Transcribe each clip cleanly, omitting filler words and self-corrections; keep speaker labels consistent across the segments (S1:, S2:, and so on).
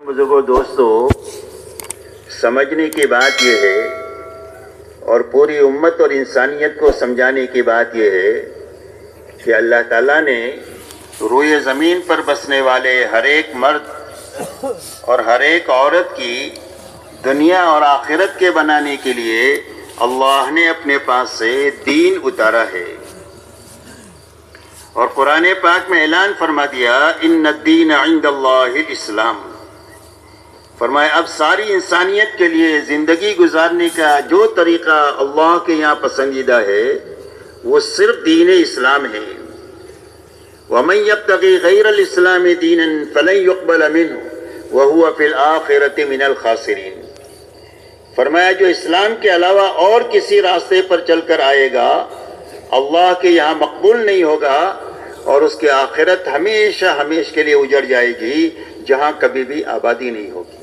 S1: بزرگوں دوستو، سمجھنے کی بات یہ ہے اور پوری امت اور انسانیت کو سمجھانے کی بات یہ ہے کہ اللہ تعالیٰ نے روئے زمین پر بسنے والے ہر ایک مرد اور ہر ایک عورت کی دنیا اور آخرت کے بنانے کے لیے اللہ نے اپنے پاس سے دین اتارا ہے، اور قرآن پاک میں اعلان فرما دیا ان الدین عند اللہ الاسلام۔ فرمایا اب ساری انسانیت کے لیے زندگی گزارنے کا جو طریقہ اللہ کے یہاں پسندیدہ ہے وہ صرف دین اسلام ہے۔ وَمَن يَبْتَغِي غَيْرَ الْإِسْلَامِ دِينًا فَلَن يُقْبَلَ مِنْهُ وَهُوَ فِي الْآخِرَةِ مِنَ الْخَاسِرِينَ۔ فرمایا جو اسلام کے علاوہ اور کسی راستے پر چل کر آئے گا اللہ کے یہاں مقبول نہیں ہوگا، اور اس کی آخرت ہمیشہ ہمیشہ کے لیے اجڑ جائے گی جہاں کبھی بھی آبادی نہیں ہوگی۔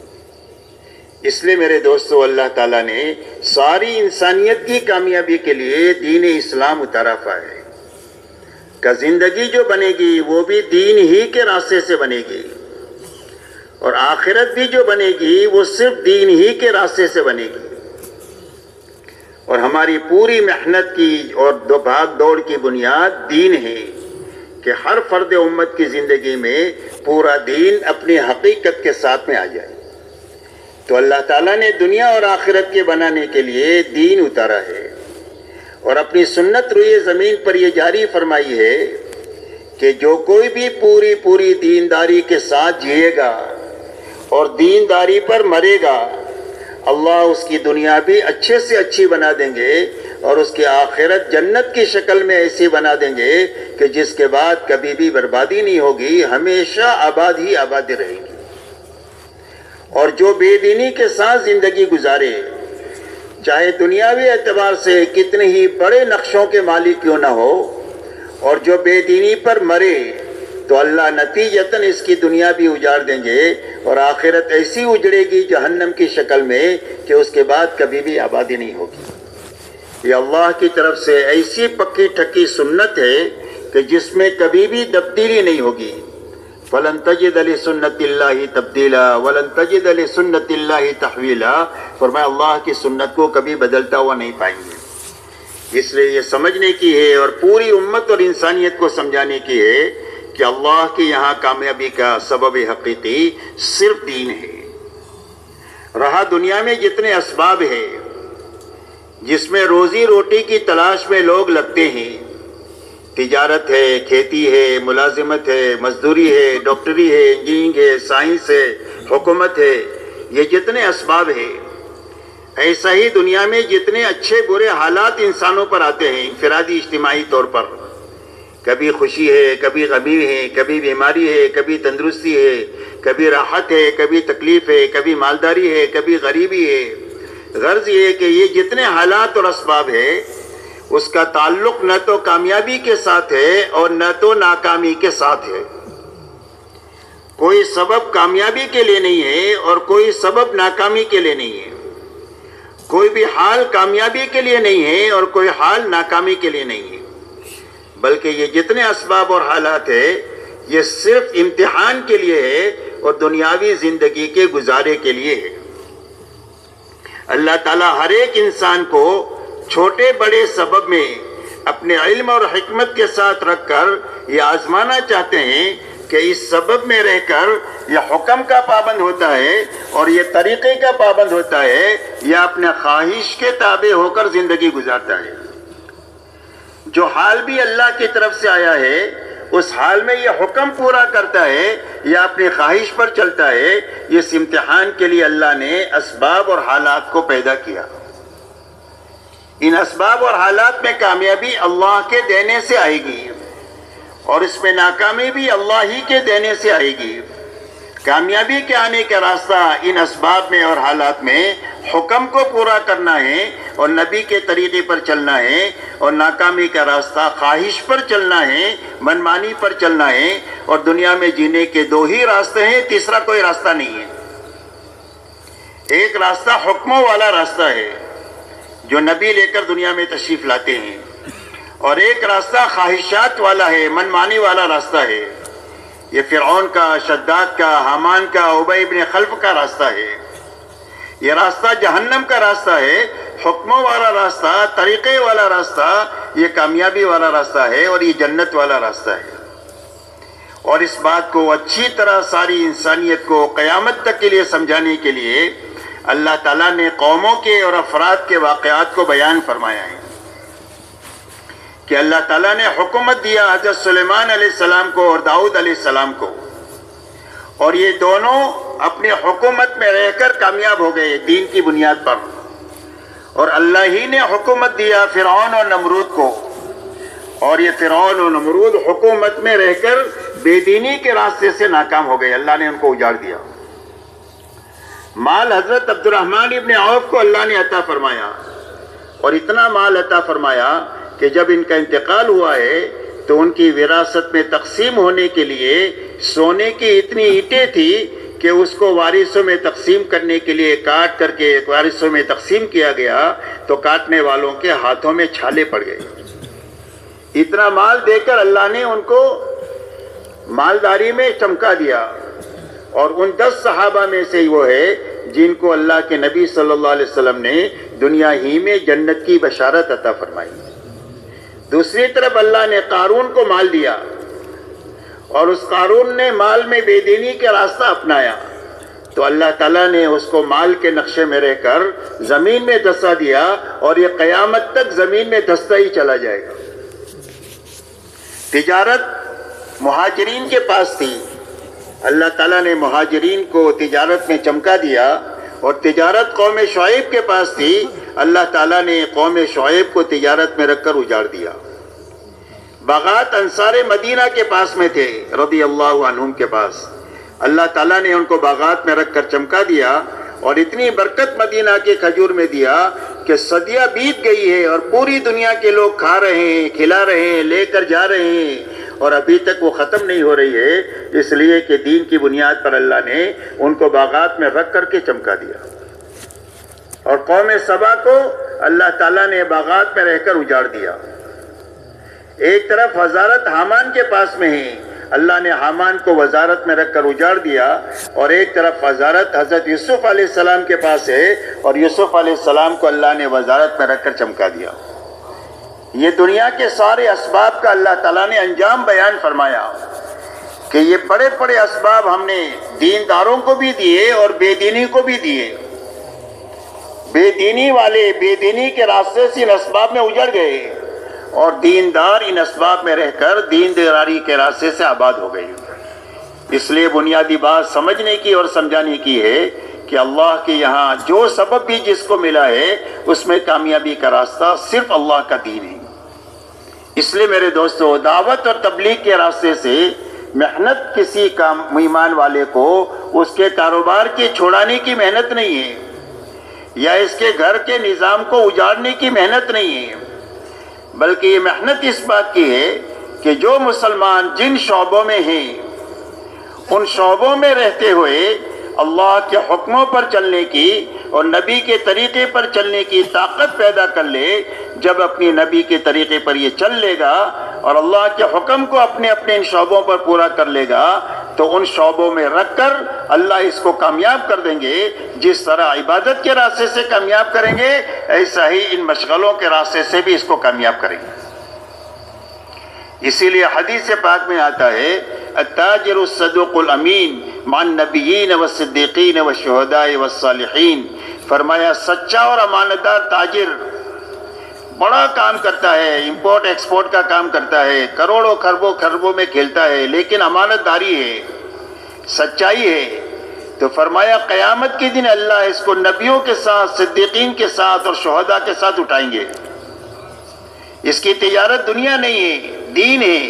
S1: اس لیے میرے دوستو، اللہ تعالیٰ نے ساری انسانیت کی کامیابی کے لیے دین اسلام اتارا ہے کہ زندگی جو بنے گی وہ بھی دین ہی کے راستے سے بنے گی، اور آخرت بھی جو بنے گی وہ صرف دین ہی کے راستے سے بنے گی۔ اور ہماری پوری محنت کی اور بھاگ دوڑ کی بنیاد دین ہے کہ ہر فرد امت کی زندگی میں پورا دین اپنی حقیقت کے ساتھ میں آ جائے۔ تو اللہ تعالیٰ نے دنیا اور آخرت کے بنانے کے لیے دین اتارا ہے، اور اپنی سنت روئے زمین پر یہ جاری فرمائی ہے کہ جو کوئی بھی پوری دینداری کے ساتھ جیے گا اور دینداری پر مرے گا، اللہ اس کی دنیا بھی اچھے سے اچھی بنا دیں گے، اور اس کی آخرت جنت کی شکل میں ایسی بنا دیں گے کہ جس کے بعد کبھی بھی بربادی نہیں ہوگی، ہمیشہ آباد ہی آباد رہے گی۔ اور جو بے دینی کے ساتھ زندگی گزارے، چاہے دنیاوی اعتبار سے کتنے ہی بڑے نقشوں کے مالک کیوں نہ ہو، اور جو بے دینی پر مرے تو اللہ نتیجتاً اس کی دنیا بھی اجاڑ دیں گے، اور آخرت ایسی اجڑے گی جہنم کی شکل میں کہ اس کے بعد کبھی بھی آبادی نہیں ہوگی۔ یہ اللہ کی طرف سے ایسی پکی ٹھکی سنت ہے کہ جس میں کبھی بھی تبدیلی نہیں ہوگی۔ فَلَن تَجِدَ لِسُنَّتِ اللَّهِ تَبْدِيلًا وَلَن تَجِدَ لِسُنَّتِ اللَّهِ تَحْوِيلًا۔ فرمایا اللہ کی سنت کو کبھی بدلتا ہوا نہیں پائیں گے۔ اس لیے یہ سمجھنے کی ہے اور پوری امت اور انسانیت کو سمجھانے کی ہے کہ اللہ کے یہاں کامیابی کا سبب حقیقی صرف دین ہے۔ رہا دنیا میں جتنے اسباب ہیں جس میں روزی روٹی کی تلاش میں لوگ لگتے ہیں، تجارت ہے، کھیتی ہے، ملازمت ہے، مزدوری ہے، ڈاکٹری ہے، انجینئرنگ ہے، سائنس ہے، حکومت ہے، یہ جتنے اسباب ہیں، ایسا ہی دنیا میں جتنے اچھے برے حالات انسانوں پر آتے ہیں انفرادی اجتماعی طور پر، کبھی خوشی ہے، کبھی غمی ہے، کبھی بیماری ہے، کبھی تندرستی ہے، کبھی راحت ہے، کبھی تکلیف ہے، کبھی مالداری ہے، کبھی غریبی ہے۔ غرض یہ ہے کہ یہ جتنے حالات اور اسباب ہے اس کا تعلق نہ تو کامیابی کے ساتھ ہے اور نہ تو ناکامی کے ساتھ ہے۔ کوئی سبب کامیابی کے لیے نہیں ہے اور کوئی سبب ناکامی کے لیے نہیں ہے، کوئی بھی حال کامیابی کے لیے نہیں ہے اور کوئی حال ناکامی کے لیے نہیں ہے، بلکہ یہ جتنے اسباب اور حالات ہیں یہ صرف امتحان کے لیے ہے اور دنیاوی زندگی کے گزارے کے لیے ہے۔ اللہ تعالیٰ ہر ایک انسان کو چھوٹے بڑے سبب میں اپنے علم اور حکمت کے ساتھ رکھ کر یہ آزمانا چاہتے ہیں کہ اس سبب میں رہ کر یہ حکم کا پابند ہوتا ہے اور یہ طریقے کا پابند ہوتا ہے یا اپنے خواہش کے تابع ہو کر زندگی گزارتا ہے۔ جو حال بھی اللہ کی طرف سے آیا ہے اس حال میں یہ حکم پورا کرتا ہے یا اپنی خواہش پر چلتا ہے، اس امتحان کے لیے اللہ نے اسباب اور حالات کو پیدا کیا۔ ان اسباب اور حالات میں کامیابی اللہ کے دینے سے آئے گی اور اس میں ناکامی بھی اللہ ہی کے دینے سے آئے گی۔ کامیابی کے آنے کا راستہ ان اسباب میں اور حالات میں حکم کو پورا کرنا ہے اور نبی کے طریقے پر چلنا ہے، اور ناکامی کا راستہ خواہش پر چلنا ہے، منمانی پر چلنا ہے، اور دنیا میں جینے کے دو ہی راستے ہیں، تیسرا کوئی راستہ نہیں ہے۔ ایک راستہ حکموں والا راستہ ہے جو نبی لے کر دنیا میں تشریف لاتے ہیں، اور ایک راستہ خواہشات والا ہے، منمانی والا راستہ ہے۔ یہ فرعون کا، شداد کا، حامان کا، ابی بن خلف کا راستہ ہے۔ یہ راستہ جہنم کا راستہ ہے، حکموں والا راستہ، طریقے والا راستہ، یہ کامیابی والا راستہ ہے اور یہ جنت والا راستہ ہے۔ اور اس بات کو اچھی طرح ساری انسانیت کو قیامت تک کے لیے سمجھانے کے لیے اللہ تعالیٰ نے قوموں کے اور افراد کے واقعات کو بیان فرمایا ہے کہ اللہ تعالیٰ نے حکومت دیا حضرت سلیمان علیہ السلام کو اور داؤد علیہ السلام کو، اور یہ دونوں اپنی حکومت میں رہ کر کامیاب ہو گئے دین کی بنیاد پر، اور اللہ ہی نے حکومت دیا فرعون اور نمرود کو، اور یہ فرعون اور نمرود حکومت میں رہ کر بے دینی کے راستے سے ناکام ہو گئے، اللہ نے ان کو اجاڑ دیا۔ مال حضرت عبد الرحمن ابن عوف کو اللہ نے عطا فرمایا، اور اتنا مال عطا فرمایا کہ جب ان کا انتقال ہوا ہے تو ان کی وراثت میں تقسیم ہونے کے لیے سونے کی اتنی اینٹیں تھی کہ اس کو وارثوں میں تقسیم کرنے کے لیے کاٹ کر کے وارثوں میں تقسیم کیا گیا تو کاٹنے والوں کے ہاتھوں میں چھالے پڑ گئے۔ اتنا مال دے کر اللہ نے ان کو مالداری میں چمکا دیا، اور ان 10 صحابہ میں سے وہ ہے جن کو اللہ کے نبی صلی اللہ علیہ وسلم نے دنیا ہی میں جنت کی بشارت عطا فرمائی۔ دوسری طرف اللہ نے قارون کو مال دیا، اور اس قارون نے مال میں بے دینی کا راستہ اپنایا تو اللہ تعالیٰ نے اس کو مال کے نقشے میں رہ کر زمین میں دھسا دیا، اور یہ قیامت تک زمین میں دھستا ہی چلا جائے گا۔ تجارت مہاجرین کے پاس تھی، اللہ تعالیٰ نے مہاجرین کو تجارت میں چمکا دیا، اور تجارت قوم شعیب کے پاس تھی، اللہ تعالیٰ نے قوم شعیب کو تجارت میں رکھ کر اجاڑ دیا۔ باغات انصار مدینہ کے پاس میں تھے رضی اللہ عنہم کے پاس، اللہ تعالیٰ نے ان کو باغات میں رکھ کر چمکا دیا، اور اتنی برکت مدینہ کے کھجور میں دیا کہ صدیاں بیت گئی ہے اور پوری دنیا کے لوگ کھا رہے ہیں، کھلا رہے ہیں، لے کر جا رہے ہیں، اور ابھی تک وہ ختم نہیں ہو رہی ہے، اس لیے کہ دین کی بنیاد پر اللہ نے ان کو باغات میں رکھ کر کے چمکا دیا۔ اور قوم سبا کو اللہ تعالیٰ نے باغات میں رہ کر اجاڑ دیا۔ ایک طرف وزارت حامان کے پاس میں ہی، اللہ نے حامان کو وزارت میں رکھ کر اجاڑ دیا، اور ایک طرف وزارت حضرت یوسف علیہ السلام کے پاس ہے، اور یوسف علیہ السلام کو اللہ نے وزارت میں رکھ کر چمکا دیا۔ یہ دنیا کے سارے اسباب کا اللہ تعالیٰ نے انجام بیان فرمایا کہ یہ بڑے بڑے اسباب ہم نے دینداروں کو بھی دیے اور بے دینی کو بھی دیے۔ بے دینی والے بے دینی کے راستے سے ان اسباب میں اجڑ گئے، اور دیندار ان اسباب میں رہ کر دینداری کے راستے سے آباد ہو گئے۔ اس لیے بنیادی بات سمجھنے کی اور سمجھانے کی ہے کہ اللہ کے یہاں جو سبب بھی جس کو ملا ہے اس میں کامیابی کا راستہ صرف اللہ کا دین ہے۔ اس لیے میرے دوستو، دعوت اور تبلیغ کے راستے سے محنت کسی ایمان والے کو اس کے کاروبار کی چھوڑانے کی محنت نہیں ہے، یا اس کے گھر کے نظام کو اجاڑنے کی محنت نہیں ہے، بلکہ یہ محنت اس بات کی ہے کہ جو مسلمان جن شعبوں میں ہیں ان شعبوں میں رہتے ہوئے اللہ کے حکموں پر چلنے کی اور نبی کے طریقے پر چلنے کی طاقت پیدا کر لے۔ جب اپنی نبی کے طریقے پر یہ چل لے گا اور اللہ کے حکم کو اپنے اپنے ان شعبوں پر پورا کر لے گا تو ان شعبوں میں رکھ کر اللہ اس کو کامیاب کر دیں گے۔ جس طرح عبادت کے راستے سے کامیاب کریں گے ایسا ہی ان مشغلوں کے راستے سے بھی اس کو کامیاب کریں گے۔ اسی لیے حدیث پاک میں آتا ہے التاجر الصدوق الامین مع النبیین والصدیقین والشہداء والصالحین، فرمایا سچا اور امانتدار تاجر بڑا کام کرتا ہے، امپورٹ ایکسپورٹ کا کام کرتا ہے، کروڑوں خربوں میں کھیلتا ہے، لیکن امانت داری ہے، سچائی ہے، تو فرمایا قیامت کے دن اللہ اس کو نبیوں کے ساتھ، صدیقین کے ساتھ اور شہداء کے ساتھ اٹھائیں گے۔ اس کی تجارت دنیا نہیں ہے، دین ہے۔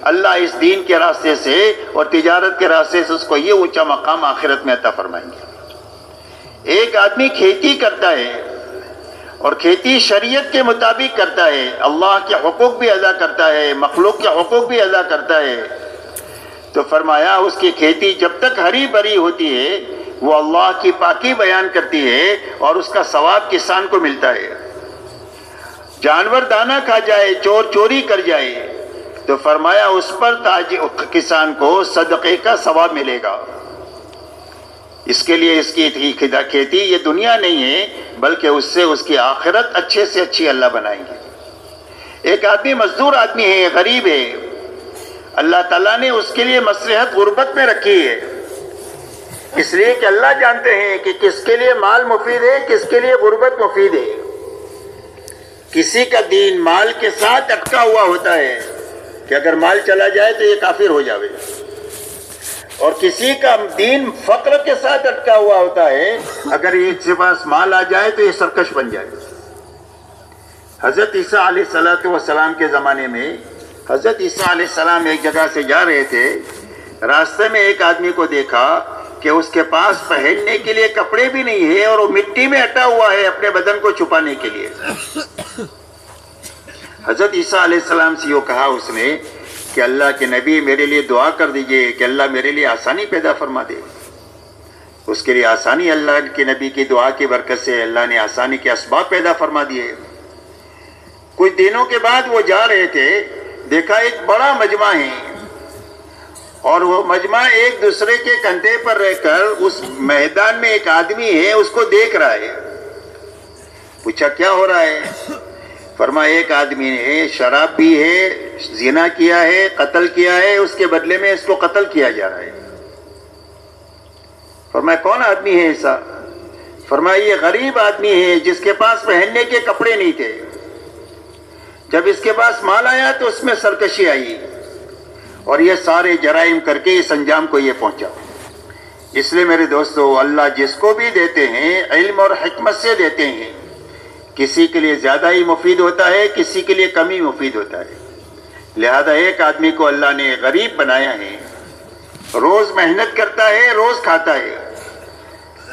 S1: اللہ اس دین کے راستے سے اور تجارت کے راستے سے اس کو یہ اونچا مقام آخرت میں عطا فرمائیں گے۔ ایک آدمی کھیتی کرتا ہے اور کھیتی شریعت کے مطابق کرتا ہے، اللہ کے حقوق بھی ادا کرتا ہے، مخلوق کے حقوق بھی ادا کرتا ہے، تو فرمایا اس کی کھیتی جب تک ہری بھری ہوتی ہے وہ اللہ کی پاکی بیان کرتی ہے اور اس کا ثواب کسان کو ملتا ہے۔ جانور دانہ کھا جائے، چور چوری کر جائے، تو فرمایا اس پر کسان کو صدقے کا ثواب ملے گا. اس کے لیے اس کی کھیتی یہ دنیا نہیں ہے بلکہ اس سے اس کی آخرت اچھے سے اچھی اللہ بنائیں گے. ایک آدمی مزدور آدمی ہے، غریب ہے، اللہ تعالیٰ نے اس کے لیے مصلحت غربت میں رکھی ہے، اس لیے کہ اللہ جانتے ہیں کہ کس کے لیے مال مفید ہے، کس کے لیے غربت مفید ہے. کسی کا دین مال کے ساتھ اٹکا ہوا ہوتا ہے کہ اگر مال چلا جائے تو یہ کافر ہو جاوے، اور کسی کا دین فقر کے ساتھ اٹکا ہوا ہوتا ہے، اگر ایک کے پاس مال آ جائے تو یہ سرکش بن جائے. حضرت عیسیٰ علیہ السلام کے زمانے میں حضرت عیسیٰ علیہ السلام ایک جگہ سے جا رہے تھے، راستے میں ایک آدمی کو دیکھا کہ اس کے پاس پہننے کے لیے کپڑے بھی نہیں ہے اور وہ مٹی میں اٹا ہوا ہے اپنے بدن کو چھپانے کے لیے. حضرت عیسیٰ علیہ السلام سے یہ کہا اس نے کہ اللہ کے نبی میرے لیے دعا کر دیجئے کہ اللہ میرے لیے آسانی پیدا فرما دے. اس کے لیے آسانی اللہ کے نبی کی دعا کی برکت سے اللہ نے آسانی کے اسباب پیدا فرما دیے. کچھ دنوں کے بعد وہ جا رہے تھے، دیکھا ایک بڑا مجمع ہے اور وہ مجمع ایک دوسرے کے کندھے پر رہ کر اس میدان میں ایک آدمی ہے اس کو دیکھ رہا ہے. پوچھا کیا ہو رہا ہے؟ فرمایا ایک آدمی نے شراب پی ہے، زنا کیا ہے، قتل کیا ہے، اس کے بدلے میں اس کو قتل کیا جا رہا ہے. فرمایا کون آدمی ہے ایسا؟ فرمایا یہ غریب آدمی ہے جس کے پاس پہننے کے کپڑے نہیں تھے، جب اس کے پاس مال آیا تو اس میں سرکشی آئی اور یہ سارے جرائم کر کے اس انجام کو یہ پہنچا. اس لیے میرے دوستو، اللہ جس کو بھی دیتے ہیں علم اور حکمت سے دیتے ہیں. کسی کے لیے زیادہ ہی مفید ہوتا ہے، کسی کے لیے کم ہی مفید ہوتا ہے. لہذا ایک آدمی کو اللہ نے غریب بنایا ہے، روز محنت کرتا ہے، روز کھاتا ہے،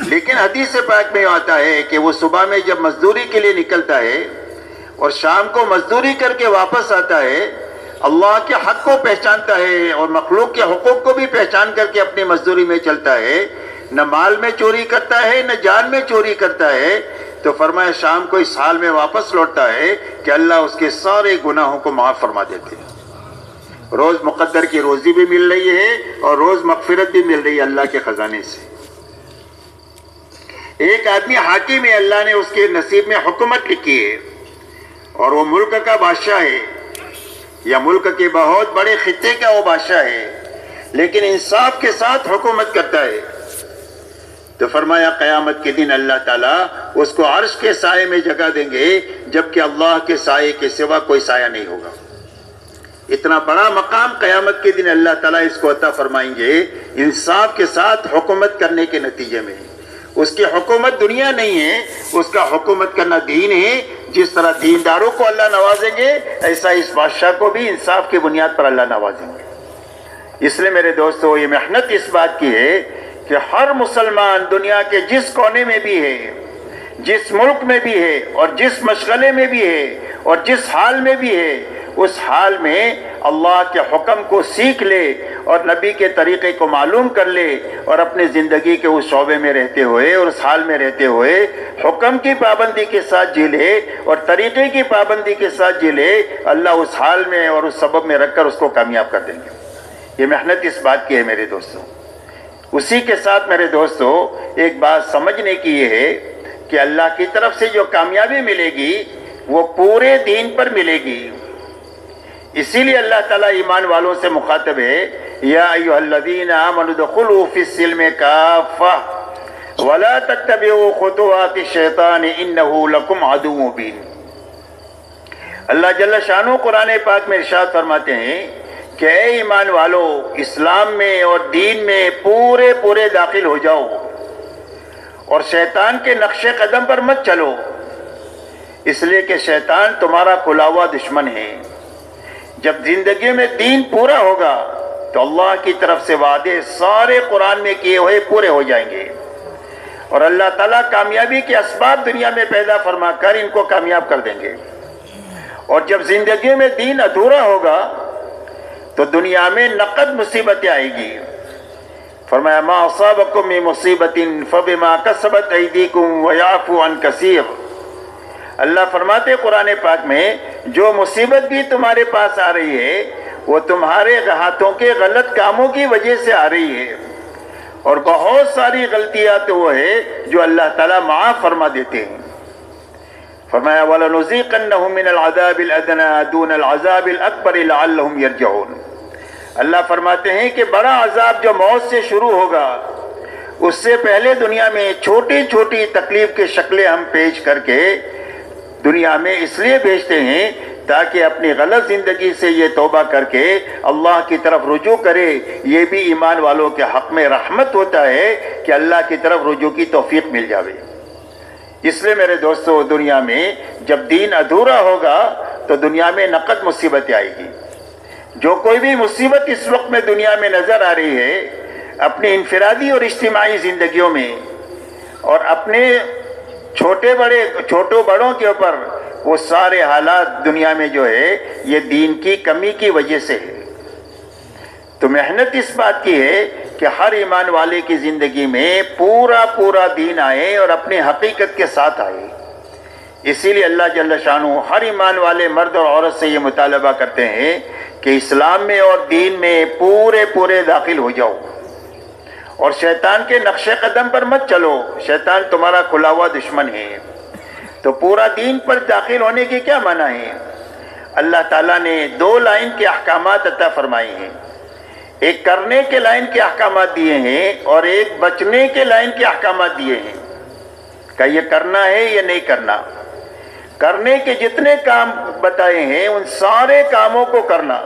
S1: لیکن حدیث پاک میں آتا ہے کہ وہ صبح میں جب مزدوری کے لیے نکلتا ہے اور شام کو مزدوری کر کے واپس آتا ہے، اللہ کے حق کو پہچانتا ہے اور مخلوق کے حقوق کو بھی پہچان کر کے اپنی مزدوری میں چلتا ہے، نہ مال میں چوری کرتا ہے نہ جان میں چوری کرتا ہے. تو فرمایا شام کو اس حال میں واپس لوٹتا ہے کہ اللہ اس کے سارے گناہوں کو معاف فرما دیتے ہیں. روز مقدر کی روزی بھی مل رہی ہے اور روز مغفرت بھی مل رہی ہے اللہ کے خزانے سے. ایک آدمی حاکم ہے، اللہ نے اس کے نصیب میں حکومت لکھی ہے اور وہ ملک کا بادشاہ ہے یا ملک کے بہت بڑے خطے کا وہ بادشاہ ہے، لیکن انصاف کے ساتھ حکومت کرتا ہے. تو فرمایا قیامت کے دن اللہ تعالیٰ اس کو عرش کے سائے میں جگہ دیں گے، جبکہ اللہ کے سائے کے سوا کوئی سایہ نہیں ہوگا. اتنا بڑا مقام قیامت کے دن اللہ تعالیٰ اس کو عطا فرمائیں گے انصاف کے ساتھ حکومت کرنے کے نتیجے میں. اس کی حکومت دنیا نہیں ہے، اس کا حکومت کرنا دین ہے. جس طرح دینداروں کو اللہ نوازیں گے، ایسا اس بادشاہ کو بھی انصاف کی بنیاد پر اللہ نوازیں گے. اس لیے میرے دوستو، یہ محنت اس بات کی ہے کہ ہر مسلمان دنیا کے جس کونے میں بھی ہے، جس ملک میں بھی ہے اور جس مشغلے میں بھی ہے اور جس حال میں بھی ہے، اس حال میں اللہ کے حکم کو سیکھ لے اور نبی کے طریقے کو معلوم کر لے اور اپنی زندگی کے اس شعبے میں رہتے ہوئے اور اس حال میں رہتے ہوئے حکم کی پابندی کے ساتھ جی لے اور طریقے کی پابندی کے ساتھ جی لے. اللہ اس حال میں اور اس سبب میں رکھ کر اس کو کامیاب کر دیں گے. یہ محنت اس بات کی ہے میرے دوستوں. اسی کے ساتھ میرے دوستو ایک بات سمجھنے کی یہ ہے کہ اللہ کی طرف سے جو کامیابی ملے گی وہ پورے دین پر ملے گی. اسی لیے اللہ تعالیٰ ایمان والوں سے مخاطب ہے، یا ایھا الذین آمنوا ادخلوا فی السلم کافۃ ولا تتبعوا خطوات الشیطان انہ لکم عدو مبین. اللہ جل شانہ قرآن پاک میں ارشاد فرماتے ہیں کہ اے ایمان والو، اسلام میں اور دین میں پورے داخل ہو جاؤ اور شیطان کے نقش قدم پر مت چلو، اس لیے کہ شیطان تمہارا کھلا ہوا دشمن ہے. جب زندگی میں دین پورا ہوگا تو اللہ کی طرف سے وعدے سارے قرآن میں کیے ہوئے پورے ہو جائیں گے اور اللہ تعالیٰ کامیابی کے اسباب دنیا میں پیدا فرما کر ان کو کامیاب کر دیں گے. اور جب زندگی میں دین ادھورا ہوگا تو دنیا میں نقد مصیبتیں آئیں گی. فرمایا ما اصابکم من مصیبت فبما کسبت ایدیکم ویعفو عن کثیر. اللہ فرماتے قرآن پاک میں جو مصیبت بھی تمہارے پاس آ رہی ہے وہ تمہارے ہاتھوں کے غلط کاموں کی وجہ سے آ رہی ہے، اور بہت ساری غلطیاں تو وہ ہے جو اللہ تعالیٰ معاف فرما دیتے ہیں۔ فرمایا وَلَنُذِيقَنَّهُم مِّنَ الْعَذَابِ الْأَدْنَىٰ دُونَ الْعَذَابِ الْأَكْبَرِ لَعَلَّهُمْ يَرْجِعُونَ۔ اللہ فرماتے ہیں کہ بڑا عذاب جو موت سے شروع ہوگا، اس سے پہلے دنیا میں چھوٹی چھوٹی تکلیف کی شکلیں ہم پیش کر کے دنیا میں اس لیے بھیجتے ہیں تاکہ اپنی غلط زندگی سے یہ توبہ کر کے اللہ کی طرف رجوع کرے۔ یہ بھی ایمان والوں کے حق میں رحمت ہوتا ہے کہ اللہ کی طرف رجوع کی توفیق مل جاوے۔ اس لیے میرے دوستو، دنیا میں جب دین ادھورا ہوگا تو دنیا میں نقد مصیبتیں آئے گی۔ جو کوئی بھی مصیبت اس وقت میں دنیا میں نظر آ رہی ہے، اپنی انفرادی اور اجتماعی زندگیوں میں اور اپنے چھوٹوں بڑوں کے اوپر، وہ سارے حالات دنیا میں جو ہے یہ دین کی کمی کی وجہ سے ہے۔ تو محنت اس بات کی ہے کہ ہر ایمان والے کی زندگی میں پورا دین آئے اور اپنی حقیقت کے ساتھ آئے۔ اسی لیے اللہ جل شانہ ہر ایمان والے مرد اور عورت سے یہ مطالبہ کرتے ہیں کہ اسلام میں اور دین میں پورے داخل ہو جاؤ، اور شیطان کے نقش قدم پر مت چلو۔ شیطان تمہارا کھلا ہوا دشمن ہے۔ تو پورا دین پر داخل ہونے کی کیا معنی ہے؟ اللہ تعالیٰ نے 2 لائن کے احکامات عطا فرمائے ہیں۔ ایک کرنے کے لائن کے احکامات دیے ہیں اور ایک بچنے کے لائن کے احکامات دیے ہیں کہ یہ کرنا ہے یا نہیں کرنا۔ کرنے کے جتنے کام بتائے ہیں ان سارے کاموں کو کرنا،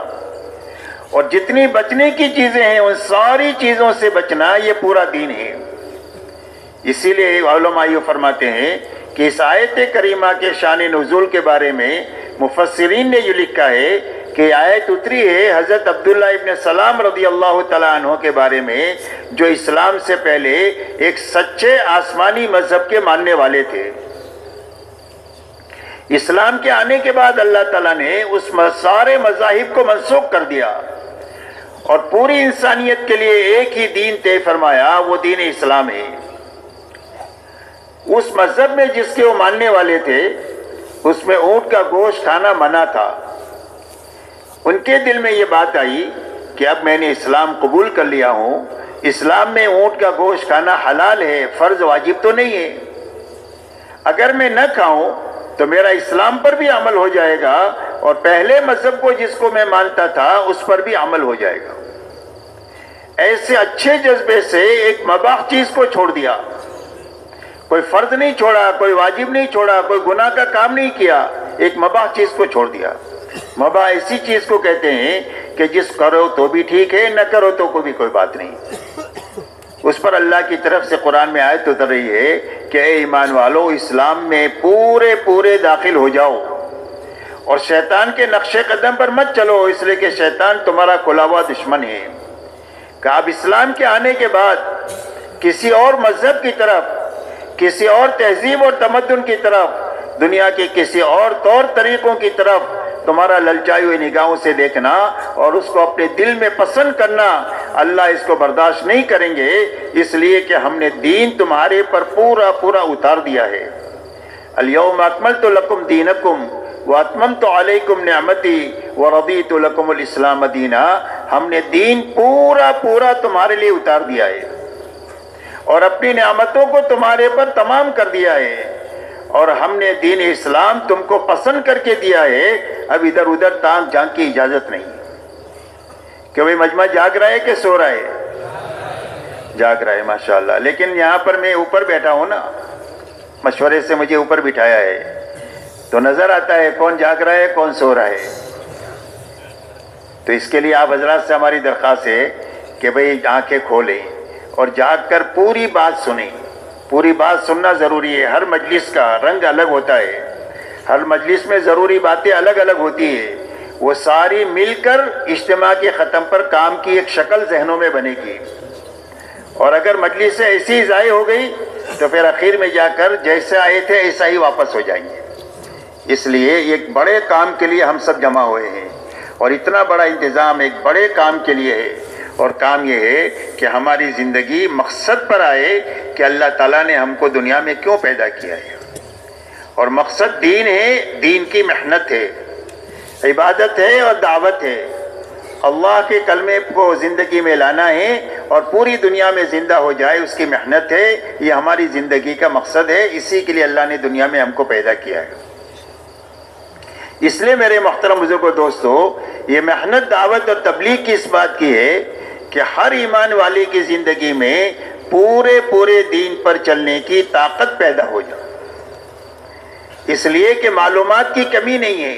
S1: اور جتنی بچنے کی چیزیں ہیں ان ساری چیزوں سے بچنا، یہ پورا دین ہے۔ اسی لیے علماء یہ فرماتے ہیں کہ اس آیت کریمہ کے شان نزول کے بارے میں مفسرین نے یہ لکھا ہے کہ آیت اتری ہے حضرت عبداللہ ابن سلام رضی اللہ تعالیٰ عنہ کے بارے میں، جو اسلام سے پہلے ایک سچے آسمانی مذہب کے ماننے والے تھے۔ اسلام کے آنے کے بعد اللہ تعالیٰ نے اس سارے مذاہب کو منسوخ کر دیا اور پوری انسانیت کے لیے ایک ہی دین طے فرمایا، وہ دین اسلام ہے۔ اس مذہب میں جس کے وہ ماننے والے تھے، اس میں اونٹ کا گوشت کھانا منع تھا۔ ان کے دل میں یہ بات آئی کہ اب میں نے اسلام قبول کر لیا ہوں، اسلام میں اونٹ کا گوشت کھانا حلال ہے، فرض واجب تو نہیں ہے۔ اگر میں نہ کھاؤں تو میرا اسلام پر بھی عمل ہو جائے گا، اور پہلے مذہب کو جس کو میں مانتا تھا اس پر بھی عمل ہو جائے گا۔ ایسے اچھے جذبے سے ایک مباح چیز کو چھوڑ دیا، کوئی فرض نہیں چھوڑا، کوئی واجب نہیں چھوڑا، کوئی گناہ کا کام نہیں کیا، ایک مباح چیز کو چھوڑ دیا۔ مباح ایسی چیز کو کہتے ہیں کہ جس کرو تو بھی ٹھیک ہے، نہ کرو تو کوئی بات نہیں۔ اس پر اللہ کی طرف سے قرآن میں آیت اتر رہی ہے کہ اے ایمان والو، اسلام میں پورے داخل ہو جاؤ، اور شیطان کے نقش قدم پر مت چلو، اس لیے کہ شیطان تمہارا کھلا ہوا دشمن ہے۔ کہ اب اسلام کے آنے کے بعد کسی اور مذہب کی طرف، کسی اور تہذیب اور تمدن کی طرف، دنیا کے کسی اور طور طریقوں کی طرف تمہارا للچائی ہوئی نگاہوں سے دیکھنا اور اس کو اپنے دل میں پسند کرنا، اللہ اس کو برداشت نہیں کریں گے، اس لیے کہ ہم نے دین تمہارے پر پورا اتار دیا ہے۔ الیوم اکملت لکم دینکم واتممت علیکم نعمتی ورضیت لکم الاسلام دینا۔ ہم نے دین پورا تمہارے لیے اتار دیا ہے اور اپنی نعمتوں کو تمہارے پر تمام کر دیا ہے، اور ہم نے دین اسلام تم کو پسند کر کے دیا ہے۔ اب ادھر ادھر تانگ جھانک کی اجازت نہیں کہ بھئی مجمع جاگ رہا ہے کہ سو رہا ہے؟ جاگ رہا ہے ماشاءاللہ۔ لیکن یہاں پر میں اوپر بیٹھا ہوں نا، مشورے سے مجھے اوپر بٹھایا ہے، تو نظر آتا ہے کون جاگ رہا ہے کون سو رہا ہے۔ تو اس کے لیے آپ حضرات سے ہماری درخواست ہے کہ بھئی آنکھیں کھولیں اور جاگ کر پوری بات سنیں۔ پوری بات سننا ضروری ہے۔ ہر مجلس کا رنگ الگ ہوتا ہے، ہر مجلس میں ضروری باتیں الگ الگ ہوتی ہیں، وہ ساری مل کر اجتماع کے ختم پر کام کی ایک شکل ذہنوں میں بنے گی، اور اگر مجلس سے ایسی ضائع ہو گئی تو پھر اخیر میں جا کر جیسے آئے تھے ایسا ہی واپس ہو جائیں گے۔ اس لیے ایک بڑے کام کے لیے ہم سب جمع ہوئے ہیں، اور اتنا بڑا انتظام ایک بڑے کام کے لیے ہے، اور کام یہ ہے کہ ہماری زندگی مقصد پر آئے کہ اللہ تعالیٰ نے ہم کو دنیا میں کیوں پیدا کیا ہے، اور مقصد دین ہے، دین کی محنت ہے، عبادت ہے اور دعوت ہے۔ اللہ کے کلمے کو زندگی میں لانا ہے اور پوری دنیا میں زندہ ہو جائے، اس کی محنت ہے، یہ ہماری زندگی کا مقصد ہے، اسی کے لیے اللہ نے دنیا میں ہم کو پیدا کیا ہے۔ اس لیے میرے محترم بزرگوں دوستو، یہ محنت دعوت اور تبلیغ کی اس بات کی ہے کہ ہر ایمان والے کی زندگی میں پورے دین پر چلنے کی طاقت پیدا ہو جائے، اس لیے کہ معلومات کی کمی نہیں ہے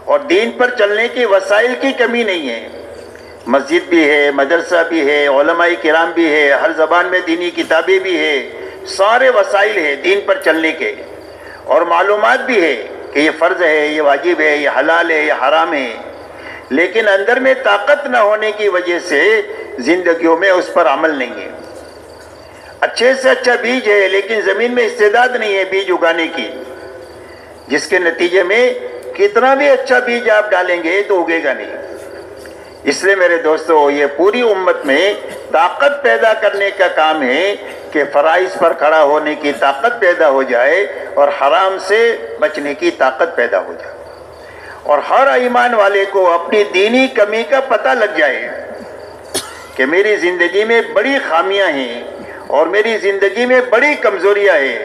S1: اور دین پر چلنے کی وسائل کی کمی نہیں ہے۔ مسجد بھی ہے، مدرسہ بھی ہے، علماء کرام بھی ہے، ہر زبان میں دینی کتابیں بھی ہے، سارے وسائل ہیں دین پر چلنے کے، اور معلومات بھی ہے کہ یہ فرض ہے، یہ واجب ہے، یہ حلال ہے، یہ حرام ہے، لیکن اندر میں طاقت نہ ہونے کی وجہ سے زندگیوں میں اس پر عمل نہیں ہے۔ اچھے سے اچھا بیج ہے لیکن زمین میں استعداد نہیں ہے بیج اگانے کی، جس کے نتیجے میں کتنا بھی اچھا بیج آپ ڈالیں گے تو اگے گا نہیں۔ اس لیے میرے دوستو، یہ پوری امت میں طاقت پیدا کرنے کا کام ہے کہ فرائض پر کھڑا ہونے کی طاقت پیدا ہو جائے اور حرام سے بچنے کی طاقت پیدا ہو جائے، اور ہر ایمان والے کو اپنی دینی کمی کا پتہ لگ جائے کہ میری زندگی میں بڑی خامیاں ہیں اور میری زندگی میں بڑی کمزوریاں ہیں،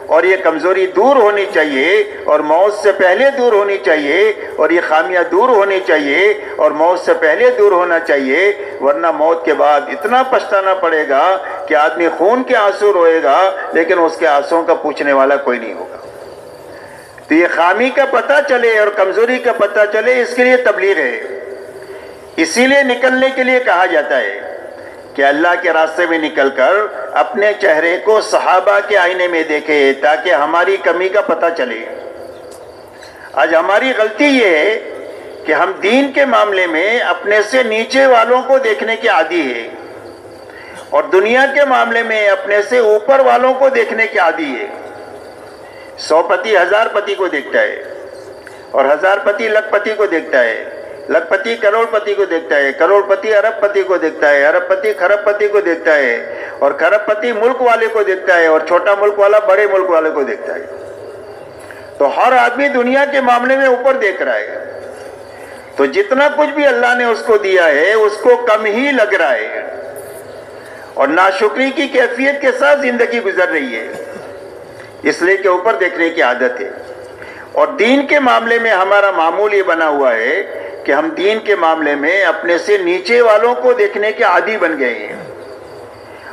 S1: اور یہ کمزوری دور ہونی چاہیے اور موت سے پہلے دور ہونی چاہیے، اور یہ خامیاں دور ہونی چاہیے اور موت سے پہلے دور ہونا چاہیے، ورنہ موت کے بعد اتنا پچھتانا پڑے گا کہ آدمی خون کے آنسو روئے گا لیکن اس کے آنسوؤں کا پوچھنے والا کوئی نہیں ہوگا۔ تو یہ خامی کا پتہ چلے اور کمزوری کا پتہ چلے، اس کے لیے تبلیغ ہے۔ اسی لیے نکلنے کے لیے کہا جاتا ہے کہ اللہ کے راستے میں نکل کر اپنے چہرے کو صحابہ کے آئینے میں دیکھے تاکہ ہماری کمی کا پتہ چلے۔ آج ہماری غلطی یہ ہے کہ ہم دین کے معاملے میں اپنے سے نیچے والوں کو دیکھنے کے عادی ہے، اور دنیا کے معاملے میں اپنے سے اوپر والوں کو دیکھنے کے عادی ہے۔ 100 پتی 1000 پتی کو دیکھتا ہے، اور 1000 پتی لکھ پتی کو دیکھتا ہے، لکھ پتی کروڑ پتی کو دیکھتا ہے، کروڑ پتی ارب پتی کو دیکھتا ہے، ارب پتی خرب پتی کو دیکھتا ہے، اور خرب پتی ملک والے کو دیکھتا ہے، اور چھوٹا ملک والا بڑے ملک والے کو دیکھتا ہے۔ تو ہر آدمی دنیا کے معاملے میں اوپر دیکھ رہا ہے، تو جتنا کچھ بھی اللہ نے اس کو دیا ہے اس کو کم ہی لگ رہا ہے، اور ناشکری کی کیفیت کے ساتھ زندگی گزر رہی ہے، اس لیے کہ اوپر دیکھنے کی عادت ہے۔ اور دین کے معاملے میں ہمارا معمول یہ بنا ہوا ہے کہ ہم دین کے معاملے میں اپنے سے نیچے والوں کو دیکھنے کے عادی بن گئے ہیں،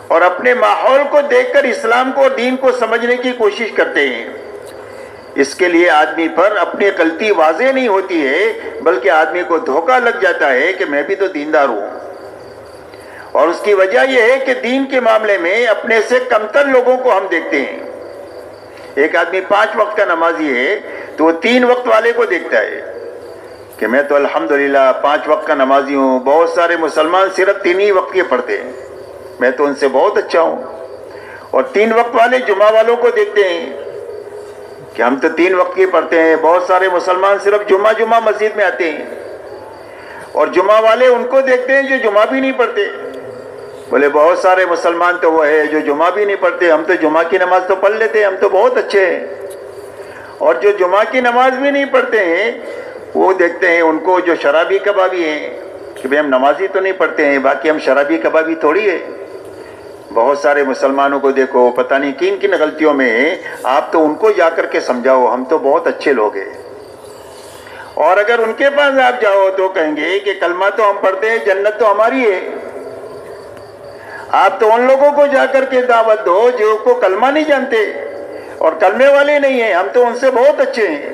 S1: اور اپنے ماحول کو دیکھ کر اسلام کو اور دین کو سمجھنے کی کوشش کرتے ہیں۔ اس کے لیے آدمی پر اپنی غلطی واضح نہیں ہوتی ہے، بلکہ آدمی کو دھوکہ لگ جاتا ہے کہ میں بھی تو دیندار ہوں، اور اس کی وجہ یہ ہے کہ دین کے معاملے میں اپنے سے کمتر لوگوں کو ہم دیکھتے ہیں۔ ایک آدمی 5 وقت کا نمازی ہے تو وہ 3 وقت والے کو دیکھتا ہے کہ میں تو الحمدللہ 5 وقت کا نمازی ہوں، بہت سارے مسلمان صرف 3 ہی وقت کے پڑھتے ہیں، میں تو ان سے بہت اچھا ہوں۔ اور 3 وقت والے جمعہ والوں کو دیکھتے ہیں کہ ہم تو 3 وقت کے پڑھتے ہیں، بہت سارے مسلمان صرف جمعہ مسجد میں آتے ہیں، اور جمعہ والے ان کو دیکھتے ہیں جو جمعہ بھی نہیں پڑھتے، بولے بہت سارے مسلمان تو وہ ہے جو جمعہ بھی نہیں پڑھتے، ہم تو جمعہ کی نماز تو پڑھ لیتے ہیں، ہم تو بہت اچھے ہیں۔ اور جو جمعہ کی نماز بھی نہیں پڑھتے ہیں وہ دیکھتے ہیں ان کو جو شرابی کبابی ہیں کہ بھئی ہم نمازی تو نہیں پڑھتے ہیں، باقی ہم شرابی کبابی تھوڑی ہے۔ بہت سارے مسلمانوں کو دیکھو پتہ نہیں کن کن غلطیوں میں ہیں، آپ تو ان کو جا کر کے سمجھاؤ ہم تو بہت اچھے لوگ ہیں۔ اور اگر ان کے پاس آپ جاؤ تو کہیں گے کہ کلمہ تو ہم پڑھتے ہیں، جنت تو ہماری ہے۔ آپ تو ان لوگوں کو جا کر کے دعوت دو جو کو کلمہ نہیں جانتے اور کلمے والے نہیں ہیں، ہم تو ان سے بہت اچھے ہیں۔